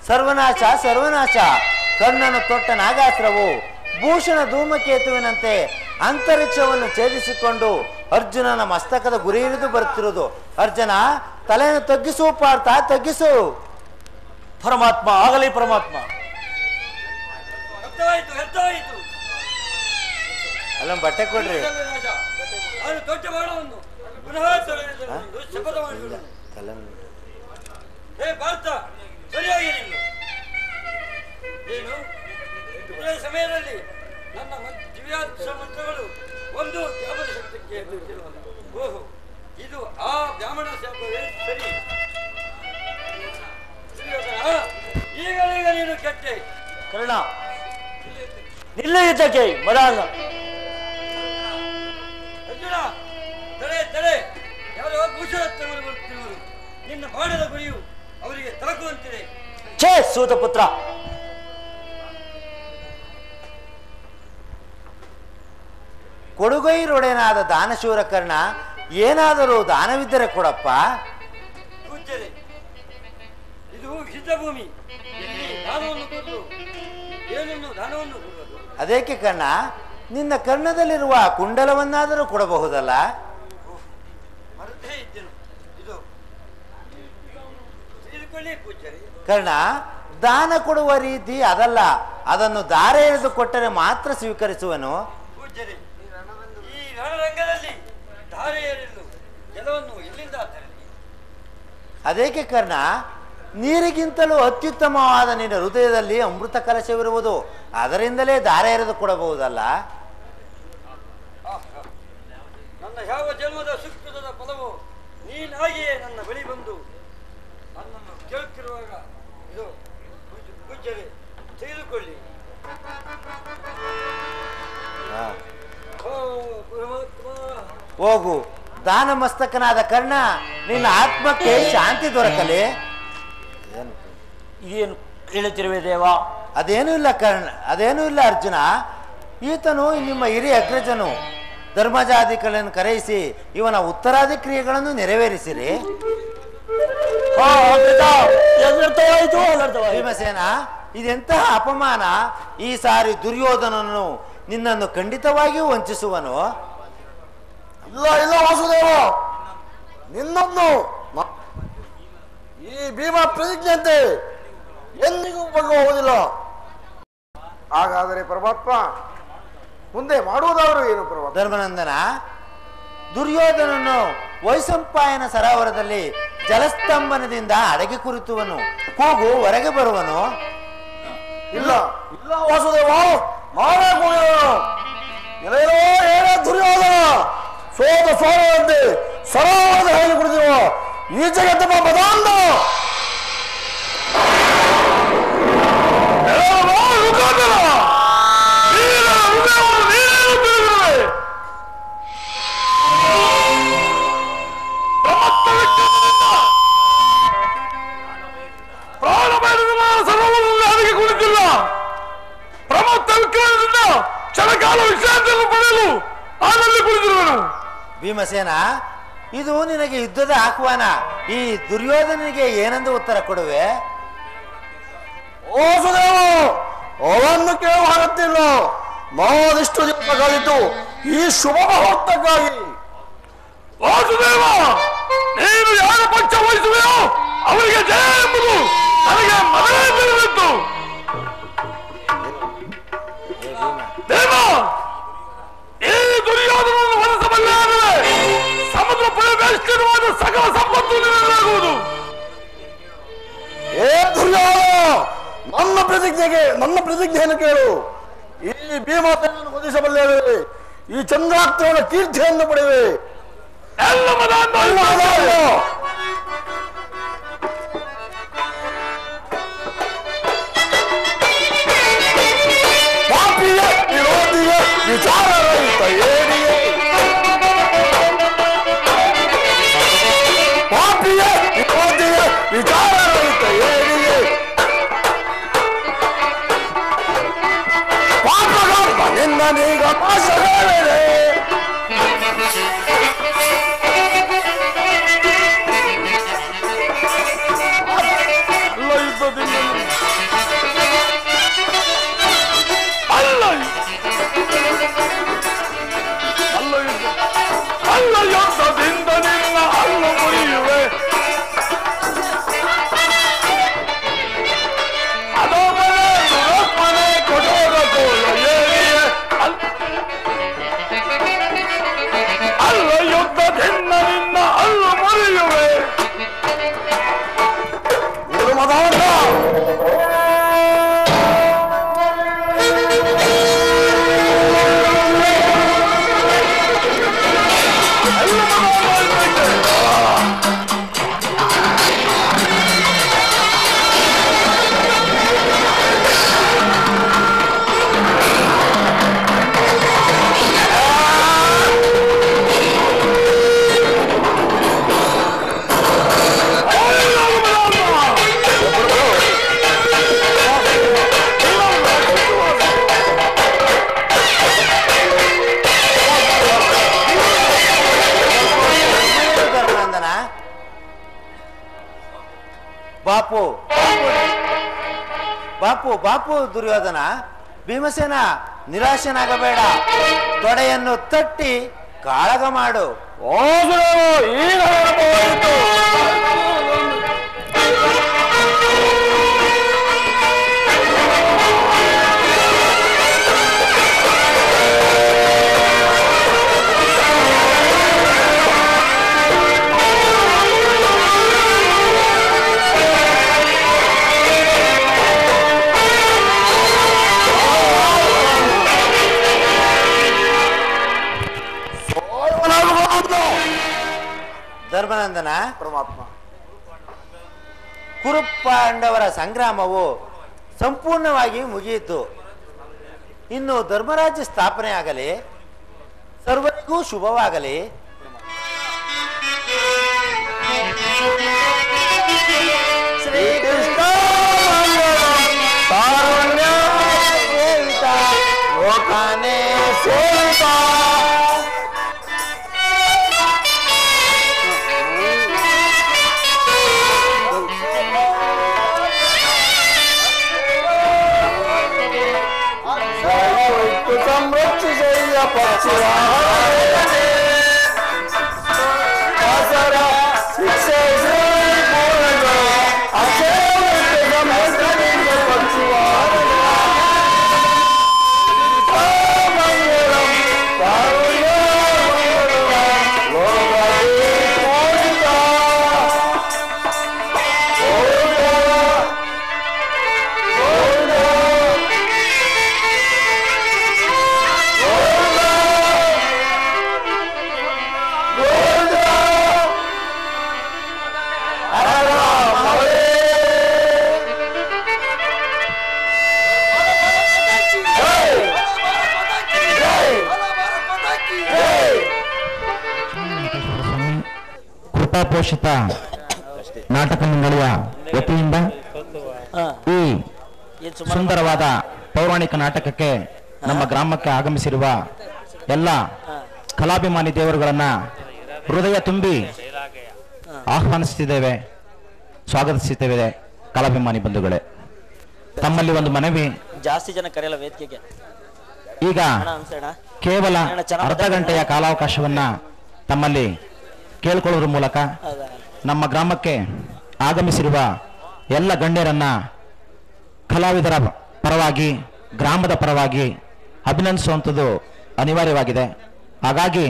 ಸರ್ವನಾಶ ಸರ್ವನಾಶ. ಕರ್ಣನು ತೊಟ್ಟ ನಾಗಾಸ್ತ್ರವು ಭೂಷಣ ಧೂಮಕೇತುವಿನಂತೆ ಅಂತರಿಕ್ಷವನ್ನು ಛೇದಿಸಿಕೊಂಡು ಅರ್ಜುನನ ಮಸ್ತಕದ ಗುರಿ ಹಿಡಿದು ಬರುತ್ತಿರುವುದು. ಅರ್ಜುನ ತಲೆಯನ್ನು ತಗ್ಗಿಸು ಪಾರ್ಥ, ತಗ್ಗಿಸು. ಪರಮಾತ್ಮ ಆಗಲಿ ಪರಮಾತ್ಮ. ಅಲ್ಲ ಬಟ್ಟೆ ಕೊಡ್ರಿ. ಸಮಯದಲ್ಲಿ ನನ್ನ ದಿವ್ಯಾಸ್ತ್ರ ಮಂತ್ರಗಳು ಒಂದು ಬ್ರಾಹ್ಮಣ ಶಬ್ದಕ್ಕೆ ಓಹೋ, ಇದು ಆ ಬ್ರಾಹ್ಮಣ ಶಬ್ದವೇ ಸರಿ. ಈಗ ನೀನು ಕೆಟ್ಟೆ ಕರ್ಣ, ನಿಲ್ಲು ಯುದ್ಧಕ್ಕೆ ಮದಾನ. ಅರ್ಜುನ, ತಡೆ ತಡೆ, ಯಾರೋ ಭೂಷಣ ತಗೊಂಡು ಬರುತ್ತಿರುವರು. ನಿನ್ನ ಬಾಣದ ಗುರಿಯು ಅವರಿಗೆ ತಾಕುವಂತಿದೆ. ಛೇ ಸೂತ ಪುತ್ರ, ಕೊಡುಗೈರೊಡೆಯನಾದ ದಾನಶೂರ ಕರ್ಣ, ಏನಾದರೂ ದಾನವಿದ್ದರೆ ಕೊಡಪ್ಪ. ಪೂಜ್ಯರೇ, ಇದು ಯುದ್ಧಭೂಮಿ. ದಾನವನ್ನು ಕೊಡಲು ಏನನ್ನು ದಾನವನ್ನು ಕೊಡುವುದು? ಅದೇಕೆ ಕರ್ಣ, ನಿನ್ನ ಕರ್ಣದಲ್ಲಿರುವ ಕುಂಡಲವನ್ನಾದರೂ ಕೊಡಬಹುದಲ್ಲ? ಮರೆತೇ ಇದ್ದೆನು. ಇದು ತಿಳಿದುಕೊಳ್ಳಿ ಪೂಜ್ಯರೇ. ಕರ್ಣ, ದಾನ ಕೊಡುವ ರೀತಿ ಅದಲ್ಲ, ಅದನ್ನು ದಾರ ಎಳೆದು ಕೊಟ್ಟರೆ ಮಾತ್ರ ಸ್ವೀಕರಿಸುವನು. ಪೂಜ್ಯರೇ, ಈ ರಣರಂಗದಲ್ಲಿ ಧಾರೆ ಏರಲು ಜಲವನ್ನು ಎಲ್ಲಿಂದ ತರಲಿ? ಅದೇಕೆ ಕರ್ಣ, ನೀರಿಗಿಂತಲೂ ಅತ್ಯುತ್ತಮವಾದ ನಿನ್ನ ಹೃದಯದಲ್ಲಿ ಅಮೃತ ಕಲಶವಿರುವುದು, ಅದರಿಂದಲೇ ದಾರ ಎರೆದು ಕೊಡಬಹುದಲ್ಲ? ನನ್ನ ಯಾವ ಜನ್ಮದ ಸುಕೃತದ ಫಲವು ನೀನಾಗಿಯೇ ನನ್ನ ಬಳಿ ಬಂದು ನನ್ನನ್ನು ಕೇಳುತ್ತಿರುವಾಗ ಇದು ಪೂಜ್ಯರೇ ತೆಗೆದುಕೊಳ್ಳಿ. ಹೋಗು ದಾನ ಮಸ್ತಕನಾದ ಕರ್ಣ, ನಿನ್ನ ಆತ್ಮಕ್ಕೆ ಶಾಂತಿ ದೊರಕಲಿ. ಏನು ಹೇಳುತ್ತಿರುವೆ ದೇವ? ಅದೇನೂ ಇಲ್ಲ ಕರ್ಣ, ಅದೇನೂ ಇಲ್ಲ ಅರ್ಜುನ. ಈತನು ನಿಮ್ಮ ಹಿರಿಯ ಅಗ್ರಜನು. ಧರ್ಮಜಾದಿಗಳನ್ನು ಕರೆಯಿಸಿ ಇವನ ಉತ್ತರಾದಿ ಕ್ರಿಯೆಗಳನ್ನು ನೆರವೇರಿಸಿರಿ. ಭೀಮಸೇನ, ಇದೆಂತಹ ಅಪಮಾನ! ಈ ಸಾರಿ ದುರ್ಯೋಧನನು ನಿನ್ನನ್ನು ಖಂಡಿತವಾಗಿಯೂ ವಂಚಿಸುವನು. ಇಲ್ಲ ಇಲ್ಲ ವಾಸುದೇವ, ನಿನ್ನನ್ನು ಈ ಭೀಮ ಪ್ರತಿಜ್ಞೆಯಂತೆ ಎಂದಿಗೂ ಬಗ್ಗುವುದಿಲ್ಲ. ಹಾಗಾದರೆ ಪರಮಾತ್ಮ ಮುಂದೆ ಮಾಡುವುದಾದರೂ ಏನು ಪರಮಾತ್ಮ? ಧರ್ಮನಂದನ, ದುರ್ಯೋಧನನು ವೈಸಂಪಾಯನ ಸರೋವರದಲ್ಲಿ ಜಲಸ್ತಂಭನದಿಂದ ಅಡಗಿ ಕುರಿತುವನು. ಕೂಗು ಹೊರಗೆ ಬರುವನು. ಇಲ್ಲ ಇಲ್ಲ ವಾಸುದೇವ, ನಾನೇ ಕೂಗುವನು. ಏನೇ ದುರ್ಯೋಧನ ಸೋದ ಸೋಲಂತೆ ಸರೋವರದ ಹೇಳಿ ಕುಡಿದಿರುವ ಈ ಜಗತ್ತಮ್ಮ ಮದಾಂಧ ವೀರ ಕಾಲ ವಿಶ್ರಾಂತಿಯನ್ನು ಪಡೆಯಲು ನಾನಲ್ಲಿ ಕುಳಿತಿರುವೆನು. ಭೀಮಸೇನ, ಇದು ನಿನಗೆ ಯುದ್ಧದ ಆಹ್ವಾನ. ಈ ದುರ್ಯೋಧನಿಗೆ ಏನೆಂದು ಉತ್ತರ ಕೊಡುವೆ? ಓ ಸುದೇವ, ಅವನ್ನು ಕೇಳುವ ಅಗತ್ಯವಿಲ್ಲ. ನಾನಿಷ್ಟು ದಿನ ಕಲಿತು ಈ ಶುಭ ಮುಹೂರ್ತಕ್ಕಾಗಿ. ವಾಸುದೇವ, ನೀನು ಯಾರ ಪಕ್ಷ ವಹಿಸುವೆಯೋ ಅವರಿಗೆ ಜಯ ಎಂಬುದು ನನಗೆ ಮೊದಲೇ ತಿಳಿದಿತ್ತು. ದೇವ, ಈ ದುರ್ಯೋಧನವನ್ನು ವಧಿಸಬಲ್ಲೆ ಆದರೆ ಸಮುದ್ರ ಪರಿವೇಷ್ಟಿತವಾದ ಸಕಲ ಸಂಪತ್ತು ನಿನಗಾಗುವುದು. ಏ ದುರ್ಯೋಧನ, ನನ್ನ ಪ್ರತಿಜ್ಞೆಯನ್ನು ಕೇಳು. ಈ ಭೀಮಸೇನನ್ನು ವಧಿಸಬಲ್ಲೆ, ಈ ಚಂದ್ರಾಕ್ಷರ ಕೀರ್ತಿಯನ್ನು ಪಡೆಯುವೆ. ಎಲ್ಲ ಪಾಪಿಯ ವಿರೋಧಿಯ ವಿಚಾರ ರಹಿತ ಏನಿಯೇ, ಪಾಪಿಯ ವಿರೋಧಿಯ ವಿಚಾರ ರಹಿತ ಏನಿಯೇ, ಪಾಪಗರ್ಭ ನಿನ್ನ ನೀಗ ಪಾಶಗಳೇ. ಅಲ್ಲ ಯುದ್ಧದಿಂದ ನಿನ್ನ ಹಲ್ಲು ಮುರಿಯುವೆ. ಅದೋ ಮನೆ ಕೊಡೋದ ಕೋಲ ಏರಿಯೇ. ಅಲ್ಲ ಯುದ್ಧದಿಂದ ನಿನ್ನ ಹಲ್ಲು ಮುರಿಯುವೆ. ಇದು ಮದಾಂತ. ಬಾಪು ಬಾಪು ಬಾಪು ದುರ್ಯೋಧನ, ಭೀಮಸೇನ ನಿರಾಶನಾಗಬೇಡ. ತೊಡೆಯನ್ನು ತಟ್ಟಿ ಕಾಳಗ ಮಾಡು. ಈಗ ಧರ್ಮನಂದನ, ಪರಮಾತ್ಮ, ಕುರುಪಾಂಡವರ ಸಂಗ್ರಾಮವು ಸಂಪೂರ್ಣವಾಗಿ ಮುಗಿಯಿತು. ಇನ್ನು ಧರ್ಮರಾಜ್ಯ ಸ್ಥಾಪನೆ ಆಗಲಿ, ಸರ್ವರಿಗೂ ಶುಭವಾಗಲಿ. ಶ್ರೀಕೃಷ್ಣ ಕಾರುಣ್ಯ ಸೇವಿತ ಲೋಕಾನೇ ಸೇವಿತ. ಸಂರಕ್ಷಿಸಯ್ಯ ಪಕ್ಷಿಯ ಶಿಕ್ಷೆ ಪೋಷಿತ ನಾಟಕ ಮಂಡಳಿಯ ವತಿಯಿಂದ ಈ ಸುಂದರವಾದ ಪೌರಾಣಿಕ ನಾಟಕಕ್ಕೆ ನಮ್ಮ ಗ್ರಾಮಕ್ಕೆ ಆಗಮಿಸಿರುವ ಎಲ್ಲ ಕಲಾಭಿಮಾನಿ ದೇವರುಗಳನ್ನ ಹೃದಯ ತುಂಬಿ ಆಹ್ವಾನಿಸುತ್ತಿದ್ದೇವೆ, ಸ್ವಾಗತಿಸುತ್ತೇವೆ. ಕಲಾಭಿಮಾನಿ ಬಂಧುಗಳೇ, ತಮ್ಮಲ್ಲಿ ಒಂದು ಮನವಿ. ಜಾಸ್ತಿ ಜನ ಕರೆಯಲ್ಲ ವೇದಿಕೆಗೆ. ಈಗ ಕೇವಲ ಅರ್ಧ ಗಂಟೆಯ ಕಾಲಾವಕಾಶವನ್ನ ತಮ್ಮಲ್ಲಿ ಕೇಳ್ಕೊಳ್ಳೋದ್ರ ಮೂಲಕ ನಮ್ಮ ಗ್ರಾಮಕ್ಕೆ ಆಗಮಿಸಿರುವ ಎಲ್ಲ ಗಣ್ಯರನ್ನ ಕಲಾವಿದರ ಪರವಾಗಿ, ಗ್ರಾಮದ ಪರವಾಗಿ ಅಭಿನಂದಿಸುವಂಥದ್ದು ಅನಿವಾರ್ಯವಾಗಿದೆ. ಹಾಗಾಗಿ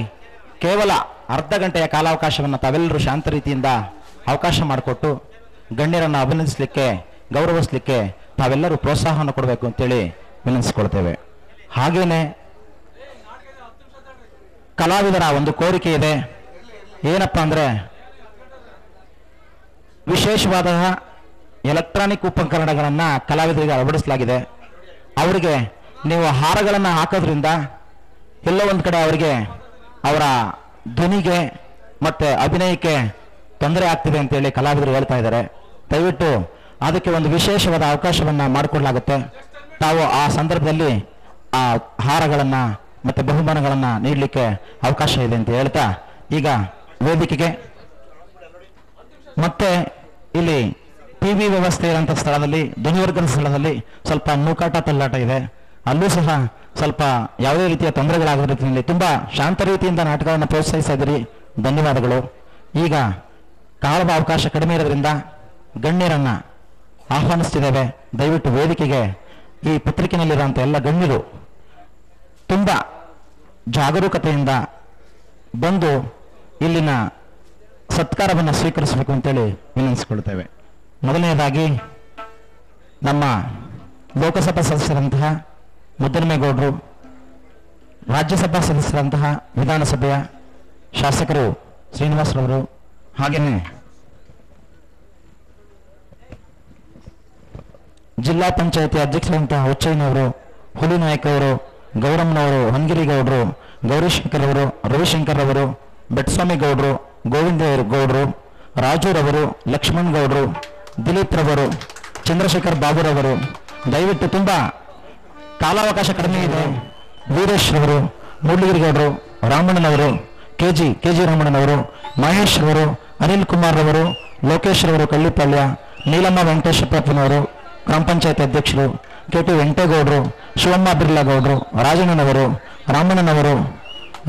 ಕೇವಲ ಅರ್ಧ ಗಂಟೆಯ ಕಾಲಾವಕಾಶವನ್ನು ತಾವೆಲ್ಲರೂ ಶಾಂತ ರೀತಿಯಿಂದ ಅವಕಾಶ ಮಾಡಿಕೊಟ್ಟು ಗಣ್ಯರನ್ನು ಅಭಿನಂದಿಸಲಿಕ್ಕೆ, ಗೌರವಿಸಲಿಕ್ಕೆ ತಾವೆಲ್ಲರೂ ಪ್ರೋತ್ಸಾಹವನ್ನು ಕೊಡಬೇಕು ಅಂತೇಳಿ ವಿನಂತಿಸಿಕೊಳ್ತೇವೆ. ಹಾಗೇನೆ ಕಲಾವಿದರ ಒಂದು ಕೋರಿಕೆ ಇದೆ. ಏನಪ್ಪ ಅಂದರೆ, ವಿಶೇಷವಾದ ಎಲೆಕ್ಟ್ರಾನಿಕ್ ಉಪಕರಣಗಳನ್ನು ಕಲಾವಿದರಿಗೆ ಅಳವಡಿಸಲಾಗಿದೆ. ಅವರಿಗೆ ನೀವು ಹಾರಗಳನ್ನು ಹಾಕೋದ್ರಿಂದ ಎಲ್ಲೋ ಒಂದು ಕಡೆ ಅವರಿಗೆ ಅವರ ಧ್ವನಿಗೆ ಮತ್ತು ಅಭಿನಯಕ್ಕೆ ತೊಂದರೆ ಆಗ್ತಿದೆ ಅಂತೇಳಿ ಕಲಾವಿದರು ಹೇಳ್ತಾ ಇದ್ದಾರೆ. ದಯವಿಟ್ಟು ಅದಕ್ಕೆ ಒಂದು ವಿಶೇಷವಾದ ಅವಕಾಶವನ್ನು ಮಾಡಿಕೊಡ್ಲಾಗುತ್ತೆ. ತಾವು ಆ ಸಂದರ್ಭದಲ್ಲಿ ಆ ಹಾರಗಳನ್ನು ಮತ್ತು ಬಹುಮಾನಗಳನ್ನು ನೀಡಲಿಕ್ಕೆ ಅವಕಾಶ ಇದೆ ಅಂತ ಹೇಳ್ತಾ, ಈಗ ವೇದಿಕೆಗೆ ಮತ್ತೆ ಇಲ್ಲಿ ಟಿವಿ ವ್ಯವಸ್ಥೆ ಇರೋಂಥ ಸ್ಥಳದಲ್ಲಿ, ಧ್ವನಿವರ್ಗದ ಸ್ಥಳದಲ್ಲಿ ಸ್ವಲ್ಪ ನೂಕಾಟ ತಳ್ಳಾಟ ಇದೆ. ಅಲ್ಲೂ ಸಹ ಸ್ವಲ್ಪ ಯಾವುದೇ ರೀತಿಯ ತೊಂದರೆಗಳಾಗದ ರೀತಿಯಲ್ಲಿ ತುಂಬ ಶಾಂತ ರೀತಿಯಿಂದ ನಾಟಕವನ್ನು ಪ್ರೋತ್ಸಾಹಿಸ್ತಾ ಇದ್ದೀರಿ, ಧನ್ಯವಾದಗಳು. ಈಗ ಕಾಲದ ಅವಕಾಶ ಕಡಿಮೆ ಇರೋದ್ರಿಂದ ಗಣ್ಯರನ್ನ ಆಹ್ವಾನಿಸ್ತಿದ್ದೇವೆ. ದಯವಿಟ್ಟು ವೇದಿಕೆಗೆ ಈ ಪತ್ರಿಕೆಯಲ್ಲಿರುವಂಥ ಎಲ್ಲ ಗಣ್ಯರು ತುಂಬ ಜಾಗರೂಕತೆಯಿಂದ ಬಂದು ಇಲ್ಲಿನ ಸತ್ಕಾರವನ್ನು ಸ್ವೀಕರಿಸಬೇಕು ಅಂತೇಳಿ ವಿನಂತಿಸಿಕೊಳ್ತೇವೆ. ಮೊದಲನೇದಾಗಿ ನಮ್ಮ ಲೋಕಸಭಾ ಸದಸ್ಯರಂತಹ ಮುದ್ದನಮೇಗೌಡರು, ರಾಜ್ಯಸಭಾ ಸದಸ್ಯರಂತಹ ವಿಧಾನಸಭೆಯ ಶಾಸಕರು ಶ್ರೀನಿವಾಸರವರು, ಹಾಗೆಯೇ ಜಿಲ್ಲಾ ಪಂಚಾಯತಿ ಅಧ್ಯಕ್ಷರಂತಹ ಹುಚ್ಚಯ್ಯನವರು, ಹುಲಿನಾಯಕ್ ಅವರು, ಗೌರಮ್ಮನವರು, ಹಂಗಿರಿಗೌಡರು, ಗೌರಿಶಂಕರ್ ಅವರು, ರವಿಶಂಕರ್ ಅವರು, ಬೆಟ್ಸ್ವಾಮಿ ಗೌಡರು, ಗೋವಿಂದ ಗೌಡರು, ರಾಜೂರವರು, ಲಕ್ಷ್ಮಣ್ ಗೌಡರು, ದಿಲೀಪ್ ರವರು, ಚಂದ್ರಶೇಖರ್ ಬಾಬುರವರು. ದಯವಿಟ್ಟು ತುಂಬ ಕಾಲಾವಕಾಶ ಕಡಿಮೆ ಇದೆ. ವೀರೇಶ್ ರವರು, ಮೂಡ್ಲಿಗಿರಿಗೌಡರು, ರಾಮಣ್ಣನವರು, ಕೆ ಜಿ ರಾಮಣ್ಣನವರು, ಮಹೇಶ್ ರವರು, ಅನಿಲ್ ಕುಮಾರ್ ರವರು, ಲೋಕೇಶ್ ರವರು ಕಳ್ಳಿಪಾಳ್ಯ, ನೀಲಮ್ಮ ವೆಂಕಟೇಶಪ್ಪನವರು, ಗ್ರಾಮ ಪಂಚಾಯತ್ ಅಧ್ಯಕ್ಷರು, ಕೆ.ಟಿ. ವೆಂಕಟೇಗೌಡರು, ಶಿವಮ್ಮ ಬಿರ್ಲಾಗೌಡರು, ರಾಜಣ್ಣನವರು, ರಾಮಣ್ಣನವರು,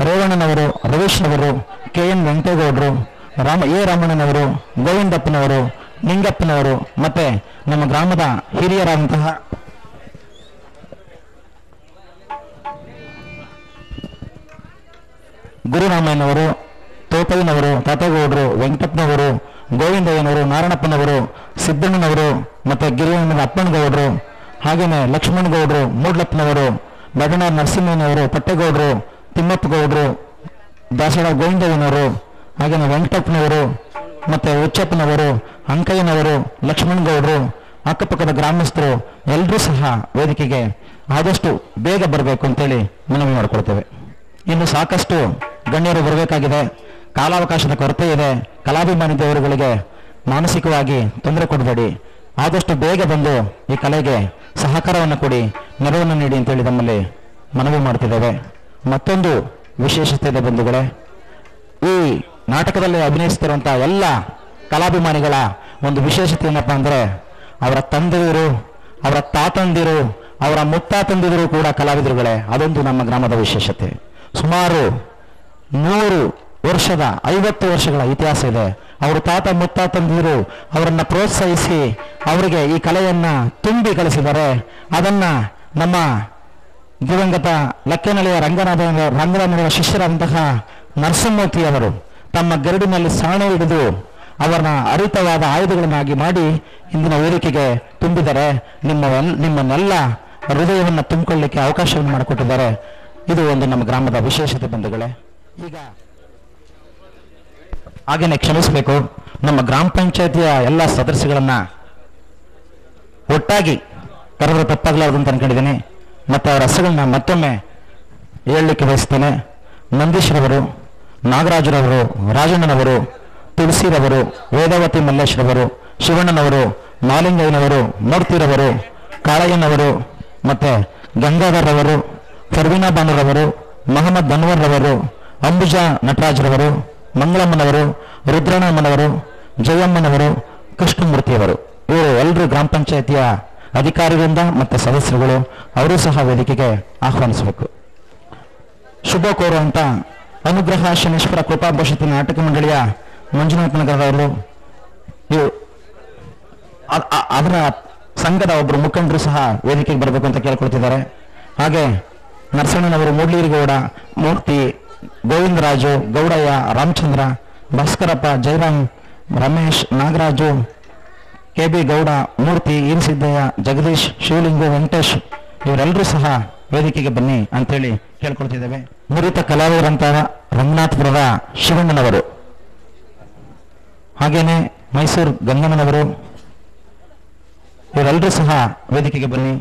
ರೇವಣ್ಣನವರು, ರವೀಶ್ನವರು, ಕೆ.ಎನ್. ವೆಂಕಟೇಗೌಡರು, ರಾಮಣ್ಣನವರು, ಗೋವಿಂದಪ್ಪನವರು, ನಿಂಗಪ್ಪನವರು, ಮತ್ತೆ ನಮ್ಮ ಗ್ರಾಮದ ಹಿರಿಯರಾದಂತಹ ಗುರುರಾಮಯ್ಯನವರು, ತೋಪಯ್ಯನವರು, ತಾತೇಗೌಡರು, ವೆಂಕಟಪ್ಪನವರು, ಗೋವಿಂದಯ್ಯನವರು, ನಾರಾಯಣಪ್ಪನವರು, ಸಿದ್ದಣ್ಣನವರು, ಮತ್ತೆ ಗಿರಿಯಣ್ಣನ ಅಪ್ಪನಗೌಡರು, ಹಾಗೇನೆ ಲಕ್ಷ್ಮಣಗೌಡರು, ಮೂಡ್ಲಪ್ಪನವರು, ಬಡಣ ನರಸಿಂಹನವರು, ಪಟ್ಟೇಗೌಡರು, ತಿಮ್ಮಪ್ಪ ಗೌಡರು, ದಾಸಳ ಗೋವಿಂದಯ್ಯನವರು, ಹಾಗೇನೆ ವೆಂಕಟಪ್ಪನವರು, ಮತ್ತೆ ಹುಚ್ಚಪ್ಪನವರು, ಅಂಕಯ್ಯನವರು, ಲಕ್ಷ್ಮಣಗೌಡರು, ಅಕ್ಕಪಕ್ಕದ ಗ್ರಾಮಸ್ಥರು ಎಲ್ಲರೂ ಸಹ ವೇದಿಕೆಗೆ ಆದಷ್ಟು ಬೇಗ ಬರಬೇಕು ಅಂತೇಳಿ ಮನವಿ ಮಾಡಿಕೊಳ್ತೇವೆ. ಇನ್ನು ಸಾಕಷ್ಟು ಗಣ್ಯರು ಬರಬೇಕಾಗಿದೆ. ಕಾಲಾವಕಾಶದ ಕೊರತೆ ಇದೆ. ಕಲಾಭಿಮಾನಿ ದೇವರುಗಳಿಗೆ ಮಾನಸಿಕವಾಗಿ ತೊಂದರೆ ಕೊಡಬೇಡಿ. ಆದಷ್ಟು ಬೇಗ ಬಂದು ಈ ಕಲೆಗೆ ಸಹಕಾರವನ್ನು ಕೊಡಿ, ನೆರವನ್ನು ನೀಡಿ ಅಂತೇಳಿ ನಮ್ಮಲ್ಲಿ ಮನವಿ ಮಾಡ್ತಿದ್ದೇವೆ. ಮತ್ತೊಂದು ವಿಶೇಷತೆ ಇದೆ ಬಂಧುಗಳೇ, ಈ ನಾಟಕದಲ್ಲಿ ಅಭಿನಯಿಸ್ತಿರುವಂಥ ಎಲ್ಲ ಕಲಾಭಿಮಾನಿಗಳ ಒಂದು ವಿಶೇಷತೆ ಏನಪ್ಪಾ ಅಂದರೆ, ಅವರ ತಂದೆಯರು, ಅವರ ತಾತಂದಿರು, ಅವರ ಮುತ್ತಾತಂದಿರು ಕೂಡ ಕಲಾವಿದರುಗಳೇ. ಅದೊಂದು ನಮ್ಮ ಗ್ರಾಮದ ವಿಶೇಷತೆ. ಸುಮಾರು 100 ವರ್ಷದ 50 ವರ್ಷಗಳ ಇತಿಹಾಸ ಇದೆ. ಅವರು ತಾತ ಮುತ್ತಾತಂದಿರು ಅವರನ್ನ ಪ್ರೋತ್ಸಾಹಿಸಿ ಅವರಿಗೆ ಈ ಕಲೆಯನ್ನ ತುಂಬಿ ಕಳಿಸಿದ್ದಾರೆ. ಅದನ್ನ ನಮ್ಮ ದಿವಂಗತ ಲಕ್ಕೇನಹಳ್ಳಿಯ ರಂಗನಾಥನ ಶಿಷ್ಯರಾದಂತಹ ನರಸಿಂಹಮೂರ್ತಿ ಅವರು ತಮ್ಮ ಗರಡಿನಲ್ಲಿ ಸಾಣೆ ಹಿಡಿದು ಅವರನ್ನ ಹರಿತವಾದ ಆಯುಧಗಳನ್ನಾಗಿ ಮಾಡಿ ಇಂದಿನ ವೇದಿಕೆಗೆ ತುಂಬಿದ್ದಾರೆ. ನಿಮ್ಮನ್ನೆಲ್ಲ ಹೃದಯವನ್ನು ತುಂಬಿಕೊಳ್ಳಿಕ್ಕೆ ಅವಕಾಶವನ್ನು ಮಾಡಿಕೊಟ್ಟಿದ್ದಾರೆ. ಇದು ಒಂದು ನಮ್ಮ ಗ್ರಾಮದ ವಿಶೇಷತೆ ಬಂಧುಗಳೇ. ಈಗ ಹಾಗೇನೆ ಕ್ಷಮಿಸಬೇಕು, ನಮ್ಮ ಗ್ರಾಮ ಪಂಚಾಯತಿಯ ಎಲ್ಲ ಸದಸ್ಯಗಳನ್ನ ಒಟ್ಟಾಗಿ ಕರೆದ್ರೆ ತಪ್ಪಾಗಲಾರದು ಅಂತ ಅನ್ಕೊಂಡಿದ್ದೀನಿ. ಮತ್ತು ಅವರ ಹೆಸರುಗಳನ್ನ ಮತ್ತೊಮ್ಮೆ ಹೇಳಲಿಕ್ಕೆ ಬಯಸ್ತೇನೆ. ನಂದೀಶ್ರವರು, ನಾಗರಾಜರವರು, ರಾಜಣ್ಣನವರು, ತುಳಸಿರವರು, ವೇದಾವತಿ ಮಲ್ಲೇಶ್ರವರು, ಶಿವಣ್ಣನವರು, ಮಾಲಿಂಗಯ್ಯನವರು, ಮೂರ್ತಿರವರು, ಕಾಳಯ್ಯನವರು, ಮತ್ತೆ ಗಂಗಾಧರವರು, ಫರ್ವೀನಾ ಬಾನುರವರು, ಮಹಮ್ಮದ್ ಅನ್ವರ್ ರವರು, ಅಂಬುಜಾ ನಟರಾಜ್ರವರು, ಮಂಗಳಮ್ಮನವರು, ರುದ್ರಣ್ಣಮ್ಮನವರು, ಜಯಮ್ಮನವರು, ಕೃಷ್ಣಮೂರ್ತಿಯವರು, ಇವರು ಎಲ್ಲರೂ ಗ್ರಾಮ ಪಂಚಾಯಿತಿಯ ಅಧಿಕಾರಿಗಳಿಂದ ಮತ್ತು ಸದಸ್ಯರುಗಳು, ಅವರು ಸಹ ವೇದಿಕೆಗೆ ಆಹ್ವಾನಿಸಬೇಕು. ಶುಭ ಕೋರುವಂತ ಅನುಗ್ರಹ ಶನೇಶ್ವರ ಕೃಪಾಭೂಷಿತ ನಾಟಕ ಮಂಡಳಿಯ ಮಂಜುನಾಥ ನಗರದವರು, ಅದರ ಸಂಘದ ಒಬ್ಬರು ಮುಖಂಡರು ಸಹ ವೇದಿಕೆಗೆ ಬರಬೇಕು ಅಂತ ಕೇಳ್ಕೊಳ್ತಿದ್ದಾರೆ. ಹಾಗೆ ನರಸಣ್ಣನವರು, ಮೂಡ್ಲೀರಿಗೌಡ, ಮೂರ್ತಿ, ಗೋವಿಂದರಾಜು, ಗೌಡಯ್ಯ, ರಾಮಚಂದ್ರ, ಭಾಸ್ಕರಪ್ಪ, ಜಯರಾಮ್, ರಮೇಶ್, ನಾಗರಾಜು, ಕೆ.ಬಿ. ಗೌಡ, ಮೂರ್ತಿ, ಈರಿಸಿದ್ದಯ್ಯ, ಜಗದೀಶ್, ಶಿವಲಿಂಗು, ವೆಂಕಟೇಶ್ ಇವರೆಲ್ಲರೂ ಸಹ ವೇದಿಕೆಗೆ ಬನ್ನಿ ಅಂತೇಳಿ ಕೇಳ್ಕೊಳ್ತಿದ್ದೇವೆ. ನುರಿತ ಕಲಾವಿದರಂತಹ ರಂಗನಾಥಪುರದ ಶಿವಣ್ಣನವರು, ಹಾಗೇನೆ ಮೈಸೂರು ಗಂಗಮ್ಮನವರು ಇವರೆಲ್ಲರೂ ಸಹ ವೇದಿಕೆಗೆ ಬನ್ನಿ.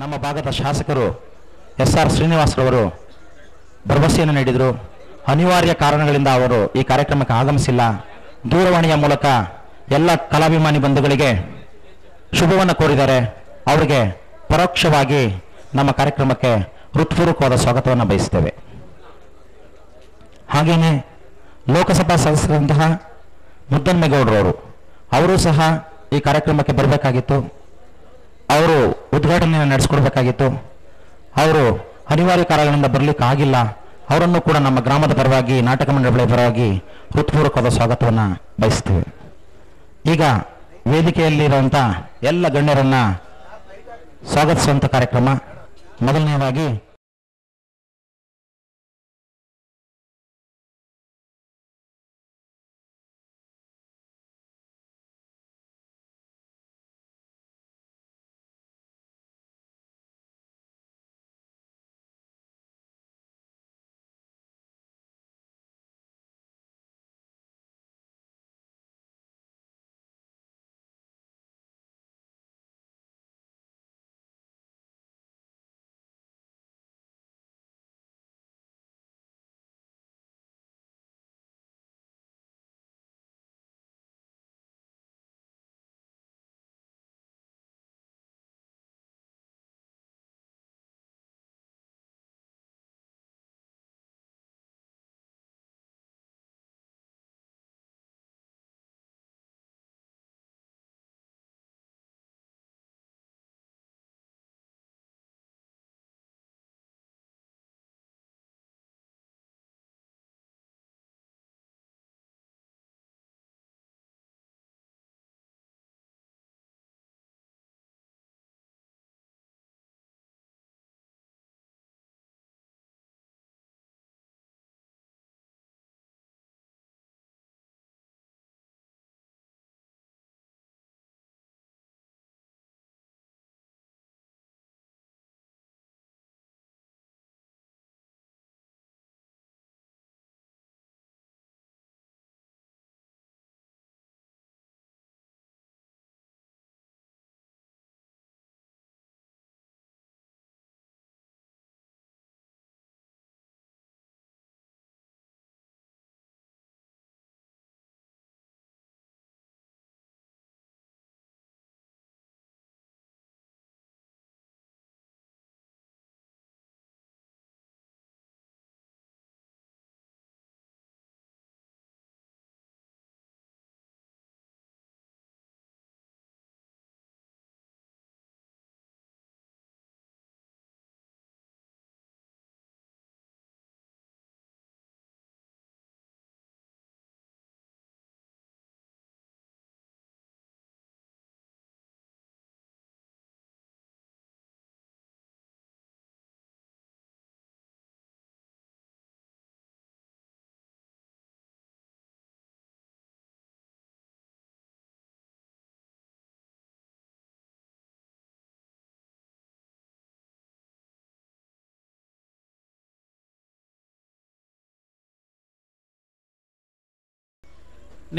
ನಮ್ಮ ಭಾಗದ ಶಾಸಕರು ಎಸ್.ಆರ್. ಶ್ರೀನಿವಾಸರವರು ಭರವಸೆಯನ್ನು ನೀಡಿದರು. ಅನಿವಾರ್ಯ ಕಾರಣಗಳಿಂದ ಅವರು ಈ ಕಾರ್ಯಕ್ರಮಕ್ಕೆ ಆಗಮಿಸಿಲ್ಲ. ದೂರವಾಣಿಯ ಮೂಲಕ ಎಲ್ಲ ಕಲಾಭಿಮಾನಿ ಬಂಧುಗಳಿಗೆ ಶುಭವನ್ನು ಕೋರಿದ್ದಾರೆ. ಅವರಿಗೆ ಪರೋಕ್ಷವಾಗಿ ನಮ್ಮ ಕಾರ್ಯಕ್ರಮಕ್ಕೆ ಹೃತ್ಪೂರ್ವಕವಾದ ಸ್ವಾಗತವನ್ನು ಬಯಸುತ್ತೇವೆ. ಹಾಗೆಯೇ ಲೋಕಸಭಾ ಸದಸ್ಯರಂತಹ ಮುದ್ದನ್ಮೇಗೌಡರವರು, ಅವರು ಸಹ ಈ ಕಾರ್ಯಕ್ರಮಕ್ಕೆ ಬರಬೇಕಾಗಿತ್ತು. ಅವರು ಉದ್ಘಾಟನೆಯನ್ನು ನಡೆಸಿಕೊಡ್ಬೇಕಾಗಿತ್ತು. ಅವರು ಅನಿವಾರ್ಯ ಕಾರಣಗಳಿಂದ ಬರಲಿಕ್ಕೆ ಆಗಿಲ್ಲ. ಅವರನ್ನು ಕೂಡ ನಮ್ಮ ಗ್ರಾಮದ ಪರವಾಗಿ, ನಾಟಕ ಮಂಡಳಿಯ ಪರವಾಗಿ ಹೃತ್ಪೂರ್ವಕವಾದ ಸ್ವಾಗತವನ್ನು ಬಯಸ್ತೇವೆ. ಈಗ ವೇದಿಕೆಯಲ್ಲಿರುವಂಥ ಎಲ್ಲ ಗಣ್ಯರನ್ನ ಸ್ವಾಗತಿಸುವಂಥ ಕಾರ್ಯಕ್ರಮ. ಮೊದಲನೆಯದಾಗಿ